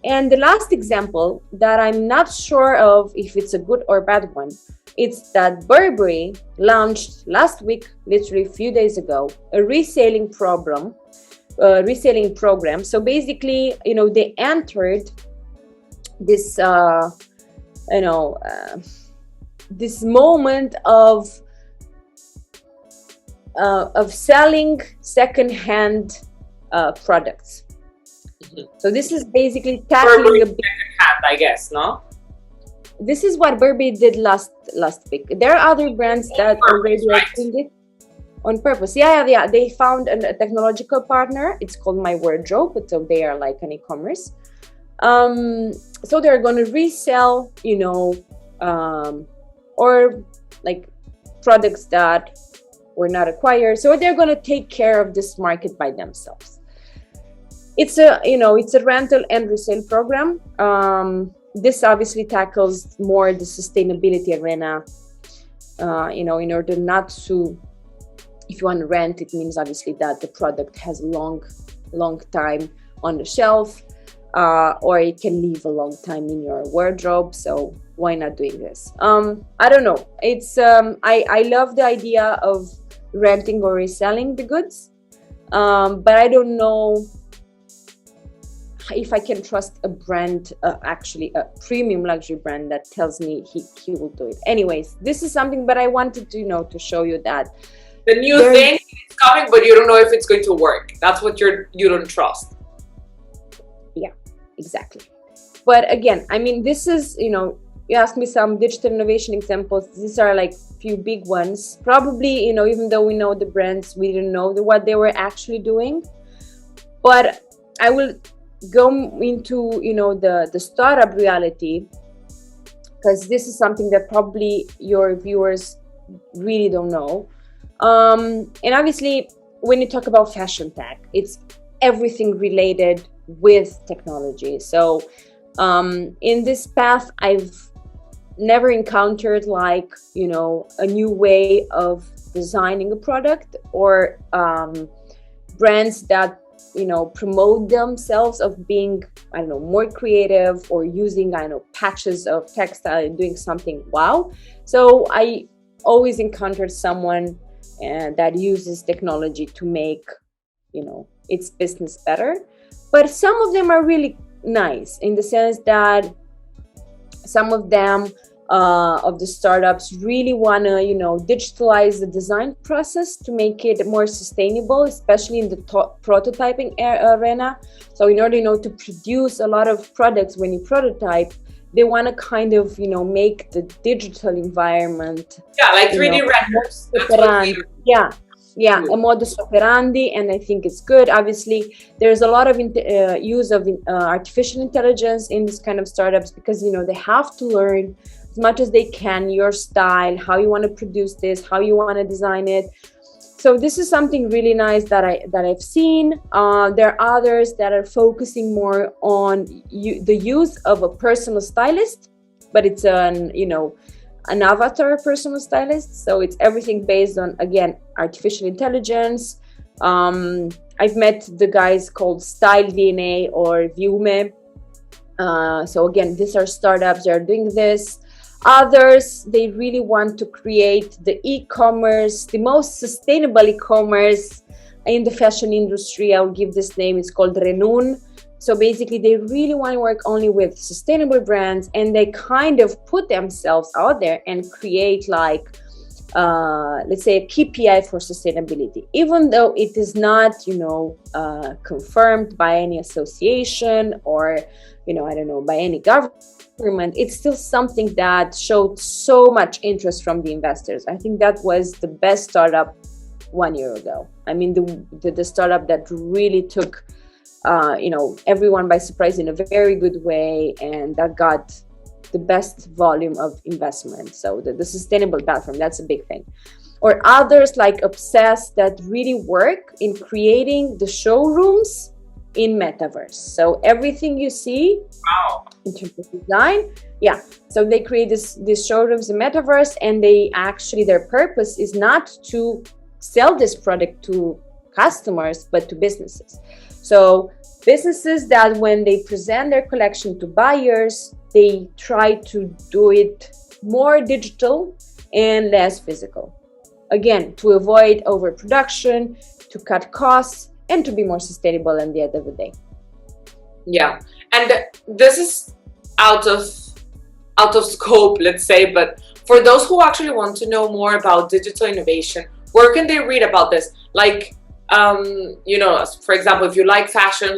And the last example that I'm not sure of if it's a good or bad one, it's that Burberry launched last week, literally a few days ago, a reselling program. So basically, they entered this, this moment of selling second-hand products. So this is basically tackling Burberry a big hand, I guess, no? This is what Burberry did last week. There are other brands that already are doing it on purpose. Yeah. They found a technological partner. It's called My Wardrobe. So they are like an e-commerce. So they're going to resell, or like products that were not acquired. So they're going to take care of this market by themselves. It's a rental and resale program. This obviously tackles more the sustainability arena, in order not to, if you want to rent, it means obviously that the product has a long time on the shelf, or it can live a long time in your wardrobe. So why not doing this? I don't know. It's I love the idea of renting or reselling the goods, but I don't know if I can trust a brand, actually a premium luxury brand that tells me he will do it. Anyways, this is something, but I wanted to to show you that the new thing is coming, but you don't know if it's going to work. That's what you don't trust. Yeah, exactly. But again, I mean, this is, you asked me some digital innovation examples. These are like few big ones. Probably, even though we know the brands, we didn't know what they were actually doing. But I will go into the startup reality, because this is something that probably your viewers really don't know. And obviously when you talk about fashion tech, it's everything related with technology. So in this path, I've never encountered like a new way of designing a product, or brands that promote themselves of being, more creative, or using, patches of textile and doing something wow. So I always encountered someone that uses technology to make, its business better. But some of them are really nice in the sense that some of them of the startups really want to, digitalize the design process to make it more sustainable, especially in the prototyping arena. So in order, to produce a lot of products, when you prototype, they want to kind of, make the digital environment. Yeah, like 3D renders. Yeah, a modus operandi, and I think it's good. Obviously, there's a lot of use of artificial intelligence in this kind of startups because, they have to learn as much as they can your style, how you want to produce this, how you want to design it. So this is something really nice that I've seen. There are others that are focusing more on the use of a personal stylist, but it's an avatar personal stylist. So it's everything based on, again, artificial intelligence. I've met the guys called Style DNA or Viume. So again, these are startups that are doing this. Others, they really want to create the e-commerce, the most sustainable e-commerce in the fashion industry. I'll give this name. It's called Renun. So basically, they really want to work only with sustainable brands, and they kind of put themselves out there and create let's say a KPI for sustainability, even though it is not, confirmed by any association or, by any government. It's still something that showed so much interest from the investors. I think that was the best startup 1 year ago. I mean, the startup that really took everyone by surprise in a very good way, and that got the best volume of investment. So the sustainable platform, that's a big thing. Or others like Obsess that really work in creating the showrooms in Metaverse. So everything you see in terms of design, so they create these showrooms in Metaverse, and their purpose is not to sell this product to customers, but to businesses. So businesses that when they present their collection to buyers, they try to do it more digital and less physical. Again, to avoid overproduction, to cut costs, and to be more sustainable at the end of the day. Yeah, and this is out of scope, let's say, but for those who actually want to know more about digital innovation, where can they read about this? Like, for example, if you like fashion,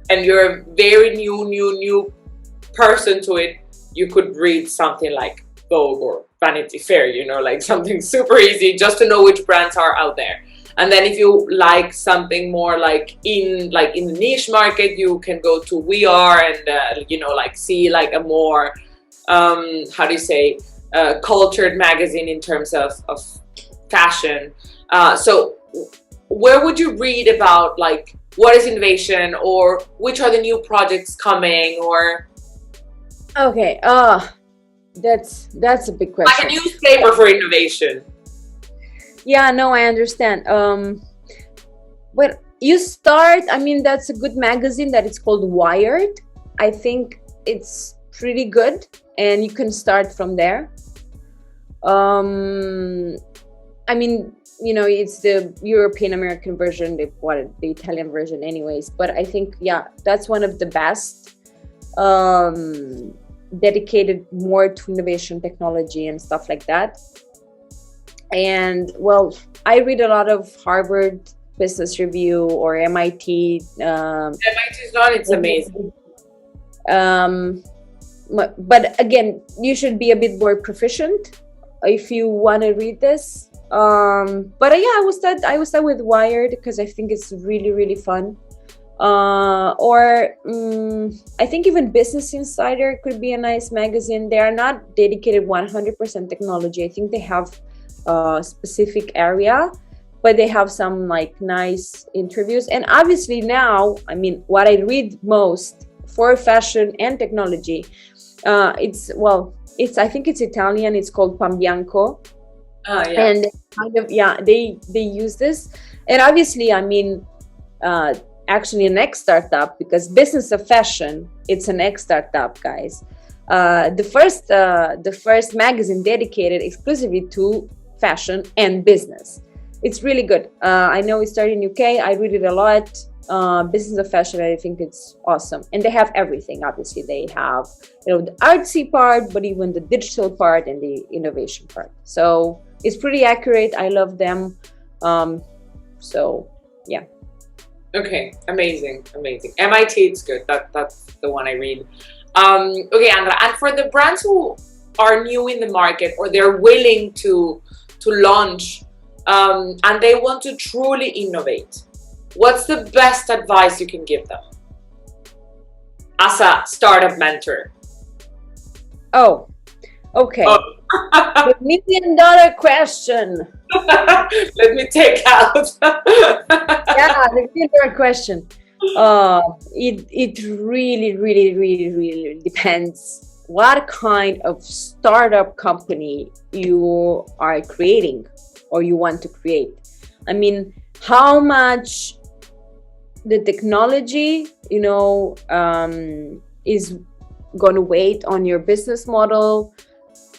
and you're a very new person to it, you could read something like Vogue or Vanity Fair, something super easy just to know which brands are out there. And then if you like something more in the niche market, you can go to We Are and see a more cultured magazine in terms of fashion. So where would you read about what is innovation, or which are the new projects coming, or okay, that's a big question. Like a newspaper for innovation. Yeah, no, I understand. But you start, that's a good magazine that it's called Wired. I think it's pretty good, and you can start from there. It's the European American version, the Italian version anyways, but I think, that's one of the best, dedicated more to innovation, technology and stuff like that. And I read a lot of Harvard Business Review or MIT. MIT is not, it's amazing. But again, you should be a bit more proficient if you want to read this. I will start with Wired because I think it's really, really fun. I think even Business Insider could be a nice magazine. They are not dedicated 100% technology. I think they have a specific area, but they have some nice interviews. And obviously now, what I read most for fashion and technology, I think it's Italian. It's called Pan Bianco. And they use this. And obviously, actually an X startup, because Business of Fashion, it's an X startup, guys. The first magazine dedicated exclusively to fashion and business. It's really good. I know it started in UK. I read it a lot. business of fashion, I think it's awesome. And they have everything. Obviously, they have, the artsy part, but even the digital part and the innovation part. So it's pretty accurate. I love them. So yeah. Okay, amazing. MIT, it's good. That's the one I read. Okay, Andra, and for the brands who are new in the market or they're willing to launch and they want to truly innovate, what's the best advice you can give them as a startup mentor? Oh, okay. Oh. The $1 million question. Let me take out. Yeah, the $1 million question. It really depends what kind of startup company you are creating or you want to create. I mean, how much the technology, is going to wait on your business model.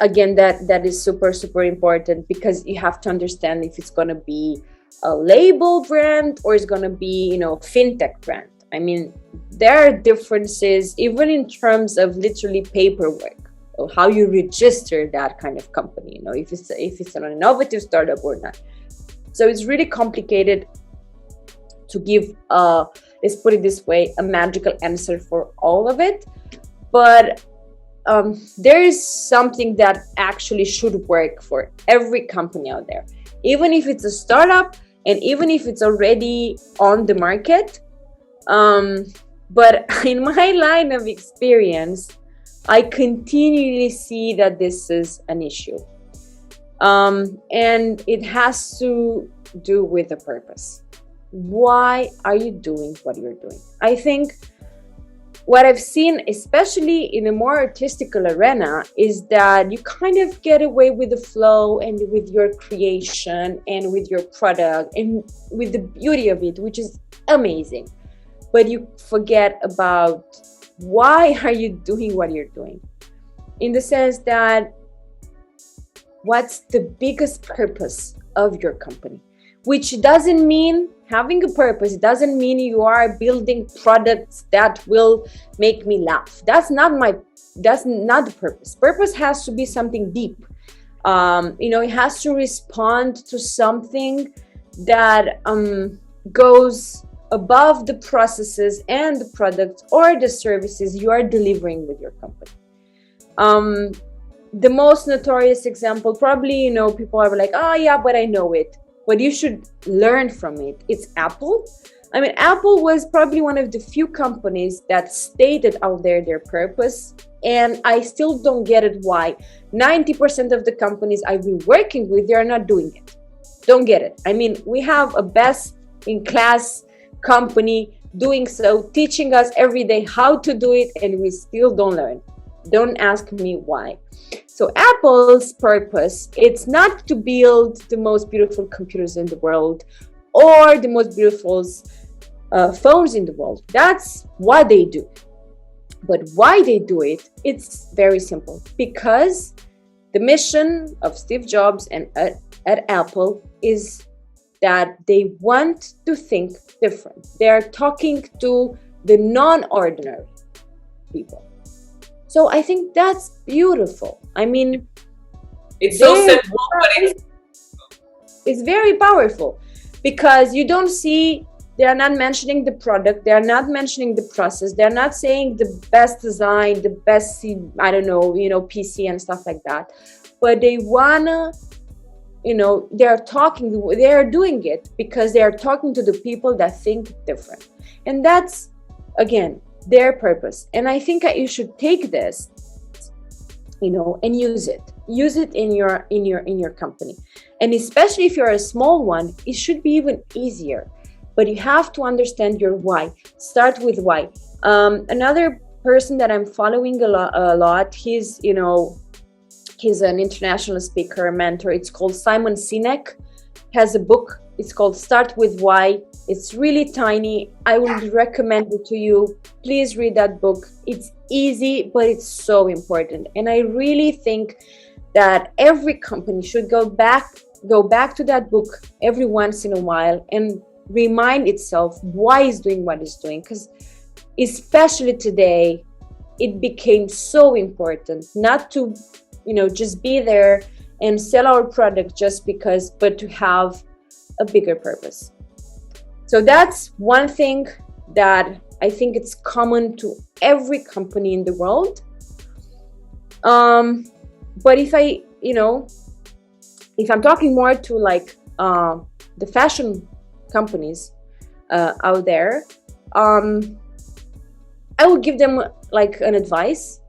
Again, that is super important, because you have to understand if it's going to be a label brand or it's going to be, fintech brand. I mean, there are differences even in terms of literally paperwork, or how you register that kind of company, if it's an innovative startup or not. So it's really complicated to give, let's put it this way, a magical answer for all of it. But there is something that actually should work for every company out there, even if it's a startup and even if it's already on the market. But in my line of experience, I continually see that this is an issue. And it has to do with the purpose. Why are you doing what you're doing? I think what I've seen, especially in a more artistical arena, is that you kind of get away with the flow and with your creation and with your product and with the beauty of it, which is amazing. But you forget about why are you doing what you're doing? In the sense that, what's the biggest purpose of your company? Which doesn't mean having a purpose. It doesn't mean you are building products that will make me laugh. That's not the purpose. Purpose has to be something deep. It has to respond to something that goes above the processes and the products or the services you are delivering with your company. The most notorious example, probably, people are like, oh yeah, but I know it. But you should learn from it. It's Apple. I mean, Apple was probably one of the few companies that stated out there their purpose. And I still don't get it why 90% of the companies I've been working with, they are not doing it. Don't get it. I mean, we have a best-in-class company doing so, teaching us every day how to do it, and we still don't learn. Don't ask me why. So Apple's purpose, it's not to build the most beautiful computers in the world or the most beautiful phones in the world. That's what they do. But why they do it, it's very simple. Because the mission of Steve Jobs and at Apple is that they want to think different. They are talking to the non-ordinary people. So I think that's beautiful. I mean, it's so simple, but it's very powerful, because you don't see, they are not mentioning the product, they are not mentioning the process, they're not saying the best design, the best, PC and stuff like that. But they wanna, they are doing it because they are talking to the people that think different. And that's, again, their purpose. And I think that you should take this, and use it in your company. And especially if you're a small one, it should be even easier. But you have to understand your why. Start with why. Another person that I'm following a lot, he's an international speaker, mentor. It's called Simon Sinek. Has a book. It's called Start With Why. It's really tiny. I would recommend it to you. Please read that book. It's easy, but it's so important. And I really think that every company should go back to that book every once in a while and remind itself why it's doing what it's doing. Because especially today, it became so important not to, just be there and sell our product just because, but to have a bigger purpose. So that's one thing that I think it's common to every company in the world. But if I'm talking more to like the fashion companies out there, I will give them like an advice.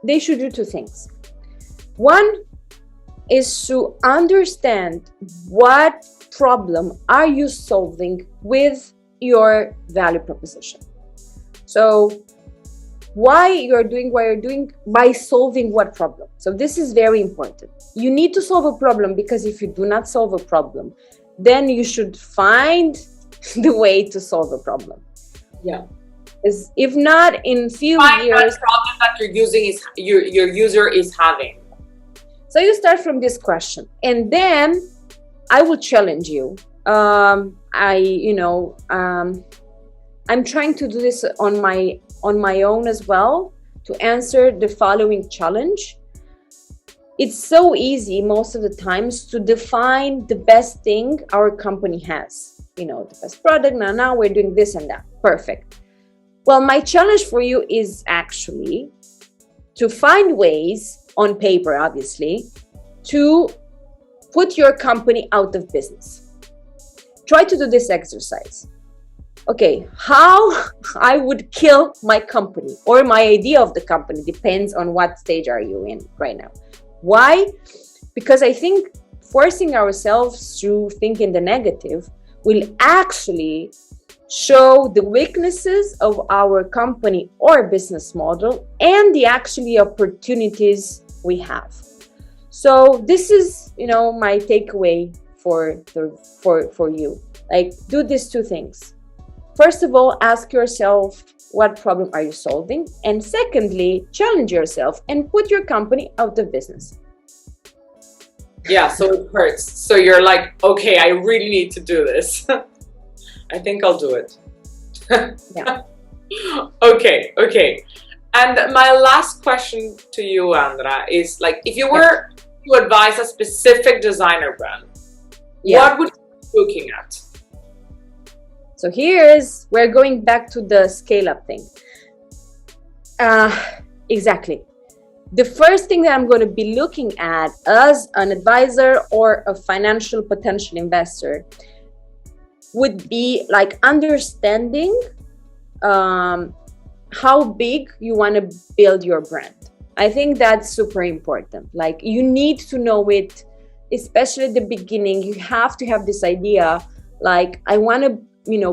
They should do two things. One is to understand what problem are you solving with your value proposition. So why you're doing what you're doing by solving what problem. So this is very important. You need to solve a problem, because if you do not solve a problem, then you should find the way to solve a problem. Yeah. If not, in few find years, what problem that you're using is your user is having. So you start from this question, and then I will challenge you. I'm trying to do this on my own as well, to answer the following challenge. It's so easy most of the times to define the best thing our company has. The best product. Now we're doing this and that. Perfect. Well, my challenge for you is actually to find ways, on paper obviously, to put your company out of business. Try to do this exercise. Okay, how I would kill my company, or my idea of the company, depends on what stage are you in right now. Why? Because I think forcing ourselves to think in the negative will actually show the weaknesses of our company or business model and the actually opportunities we have. So this is, my takeaway for you. Like, do these two things. First of all, ask yourself, what problem are you solving? And secondly, challenge yourself and put your company out of business. Yeah, so it hurts. So you're like, okay, I really need to do this. I think I'll do it. Yeah. Okay. And my last question to you, Andra, is like, if you were to advise a specific designer brand, what would you be looking at? So we're going back to the scale-up thing. Exactly. The first thing that I'm going to be looking at as an advisor or a financial potential investor would be like understanding how big you want to build your brand. I think that's super important. Like, you need to know it, especially at the beginning. You have to have this idea, like, I want to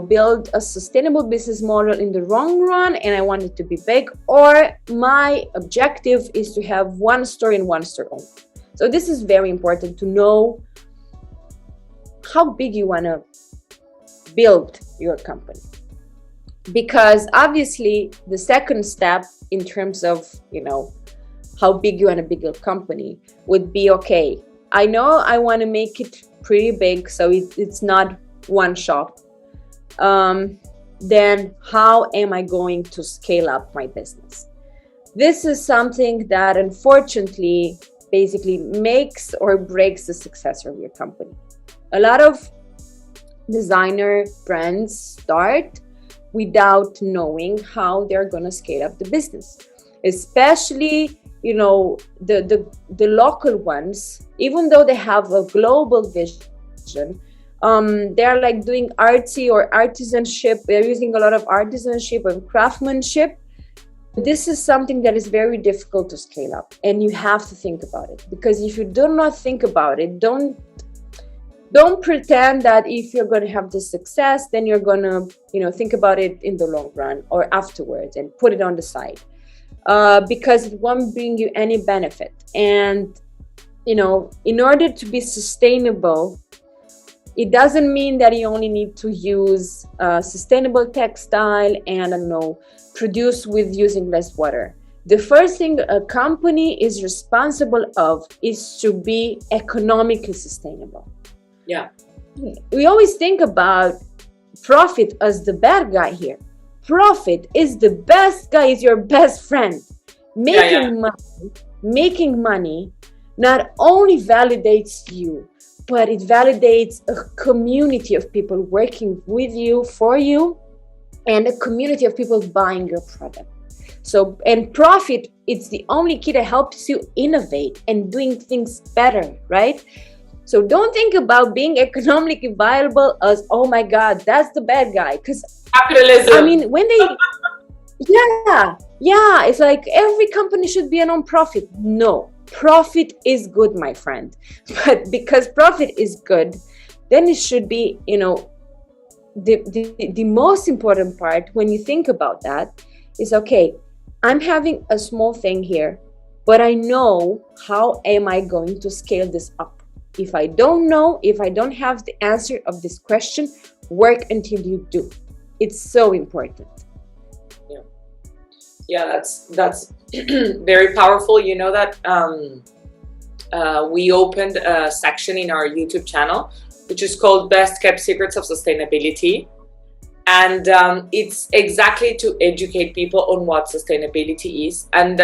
build a sustainable business model in the long run, and I want it to be big, or my objective is to have one store and one store only. So this is very important, to know how big you want to build your company, because obviously the second step in terms of how big you want to build your company would be, okay, I know I want to make it pretty big, so it's not one shop. Then how am I going to scale up my business? This is something that unfortunately basically makes or breaks the success of your company. A lot of designer brands start without knowing how they're going to scale up the business, especially the local ones. Even though they have a global vision, they're like doing artsy or artisanship. They're using a lot of artisanship and craftsmanship. This is something that is very difficult to scale up, and you have to think about it, because if you do not think about it, don't pretend that if you're going to have this success, then you're going to think about it in the long run or afterwards and put it on the side, because it won't bring you any benefit. And in order to be sustainable, it doesn't mean that you only need to use sustainable textile and produce with using less water. The first thing a company is responsible of is to be economically sustainable. Yeah. we always think about profit as the bad guy here. Profit is the best guy, is your best friend. Making money not only validates you, but it validates a community of people working with you, for you, and a community of people buying your product. So, and profit, it's the only key that helps you innovate and doing things better, right? So don't think about being economically viable as, oh my God, that's the bad guy. Because capitalism. I mean, when they, yeah, it's like every company should be a non-profit. No, profit is good, my friend. But because profit is good, then it should be, you know, the most important part when you think about that is, okay, I'm having a small thing here, but I know how am I going to scale this up? If I don't know, if I don't have the answer of this question, work until you do. It's so important. Yeah, that's very powerful. You know that we opened a section in our YouTube channel, which is called Best Kept Secrets of Sustainability. And it's exactly to educate people on what sustainability is. And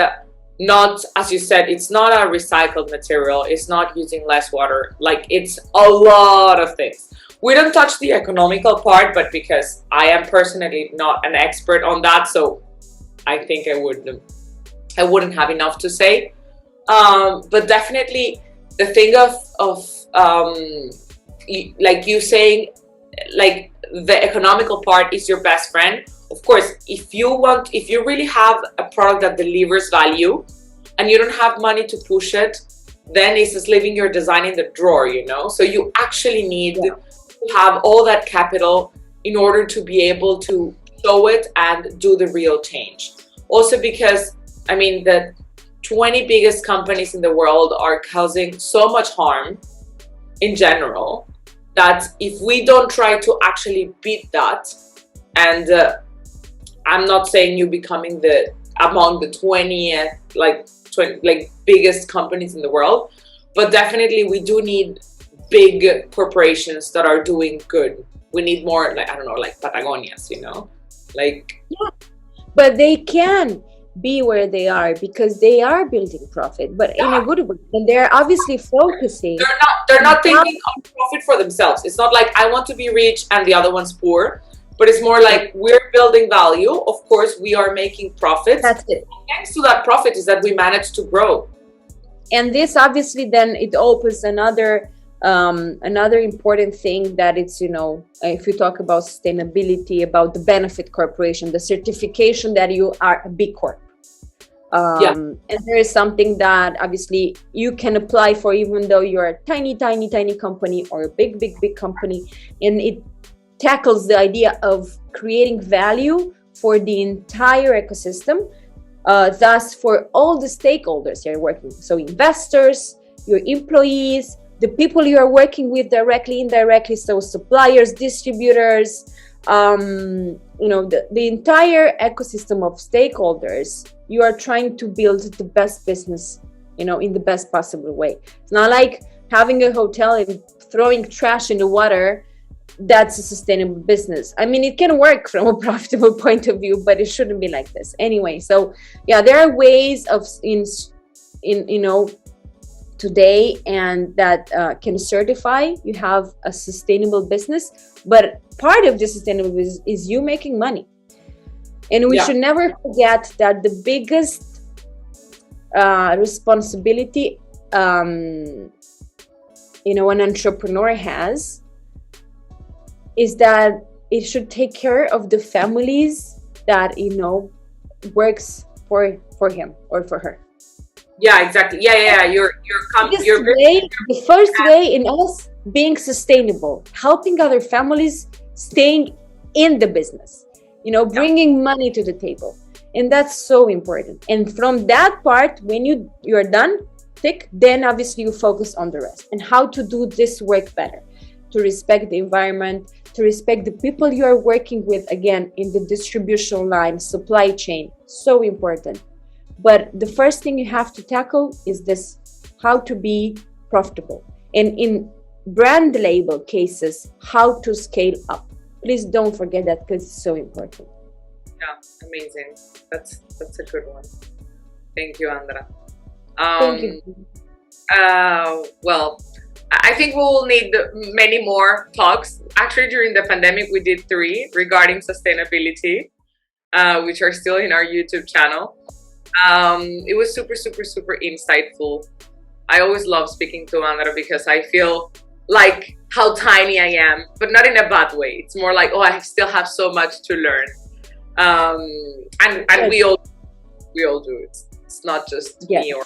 not, as you said, it's not a recycled material. It's not using less water. Like, it's a lot of things. We don't touch the economical part, but because I am personally not an expert on that, so I think I wouldn't have enough to say. But definitely the thing of like you saying, like, the economical part is your best friend. Of course, if you really have a product that delivers value and you don't have money to push it, then it's just leaving your design in the drawer, you know? So you actually need to have all that capital in order to be able to show it and do the real change. Also because, I mean, the 20 biggest companies in the world are causing so much harm in general that if we don't try to actually beat that, and I'm not saying you becoming among the 20 biggest companies in the world, but definitely we do need big corporations that are doing good. We need more, like, I don't know, like Patagonias, you know, like. Yeah, but they can be where they are because they are building profit, but in a good way, and they're obviously focusing. They're not thinking of profit for themselves. It's not like I want to be rich and the other one's poor, but it's more like we're building value. Of course, we are making profits. That's it. Thanks to that profit is that we manage to grow. And this obviously then it opens another important thing, that it's, you know, if you talk about sustainability, about the benefit corporation, the certification that you are a B Corp. And there is something that obviously you can apply for, even though you're a tiny company or a big company, and it tackles the idea of creating value for the entire ecosystem, thus for all the stakeholders you're working with. So investors, your employees, the people you are working with directly, indirectly, so suppliers, distributors, you know, the entire ecosystem of stakeholders. You are trying to build the best business, you know, in the best possible way. It's not like having a hotel and throwing trash in the water. That's a sustainable business. I mean, it can work from a profitable point of view, but it shouldn't be like this anyway. So yeah, there are ways of in you know, today, and that can certify you have a sustainable business. But part of the sustainable business is you making money. And we should never forget that the biggest responsibility, you know, an entrepreneur has, is that it should take care of the families that, you know, works for him or for her. Yeah, exactly. Yeah. The first way in us being sustainable, helping other families, staying in the business, you know, bringing money to the table. And that's so important. And from that part, when you're done, then obviously you focus on the rest and how to do this work better, to respect the environment, to respect the people you are working with, again, in the distribution line, supply chain, so important. But the first thing you have to tackle is this, how to be profitable. And in brand label cases, how to scale up. Please don't forget that, because it's so important. Yeah, amazing. That's a good one. Thank you, Andra. Thank you. Well, I think we will need many more talks. Actually, during the pandemic, we did 3 regarding sustainability, which are still in our YouTube channel. It was super, super, super insightful. I always love speaking to Andra because I feel like how tiny I am, but not in a bad way. It's more like, oh, I still have so much to learn. And we all do it. It's not just me or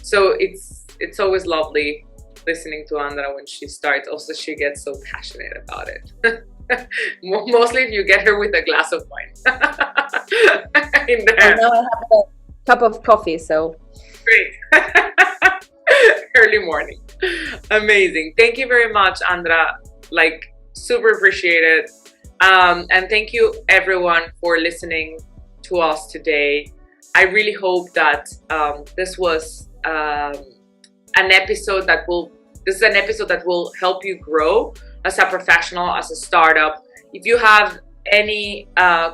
so it's always lovely listening to Andra when she starts. Also, she gets so passionate about it. Mostly if you get her with a glass of wine. In there. Now I have a cup of coffee, so great. Early morning. Amazing. Thank you very much, Andra. Like, super appreciate it. And thank you everyone for listening to us today. I really hope that this was an episode that will help you grow as a professional, as a startup. If you have any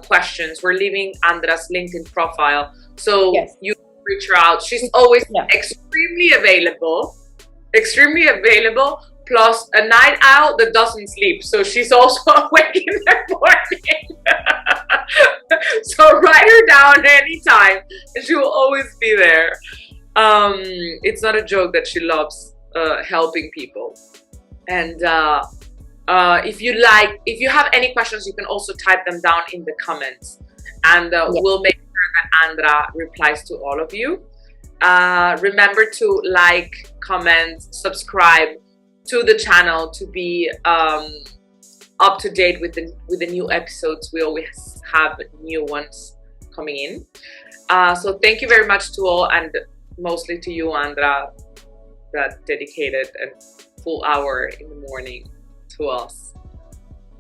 questions, we're leaving Andra's LinkedIn profile, so you can reach her out. She's always extremely available, plus a night owl that doesn't sleep, so she's also awake in the morning. So write her down anytime and she will always be there. It's not a joke that she loves helping people. And if you have any questions, you can also type them down in the comments, and we'll make sure that Andra replies to all of you. Remember to like, comment, subscribe to the channel to be up to date with the new episodes. We always have new ones coming in. So thank you very much to all, and mostly to you, Andra, that dedicated a full hour in the morning to us.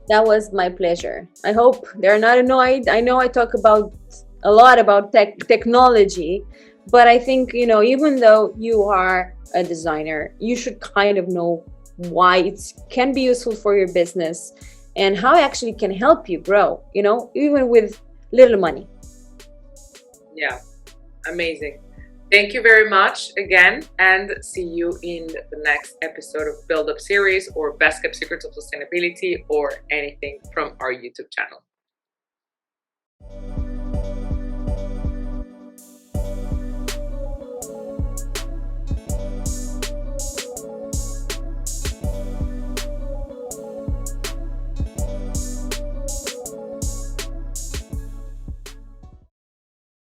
That was my pleasure. I hope they're not annoyed. I know I talk a lot about technology, but I think, even though you are a designer, you should kind of know why it can be useful for your business and how it actually can help you grow, even with little money. Yeah, amazing. Thank you very much again, and see you in the next episode of Build Up Series, or Best Kept Secrets of Sustainability, or anything from our YouTube channel.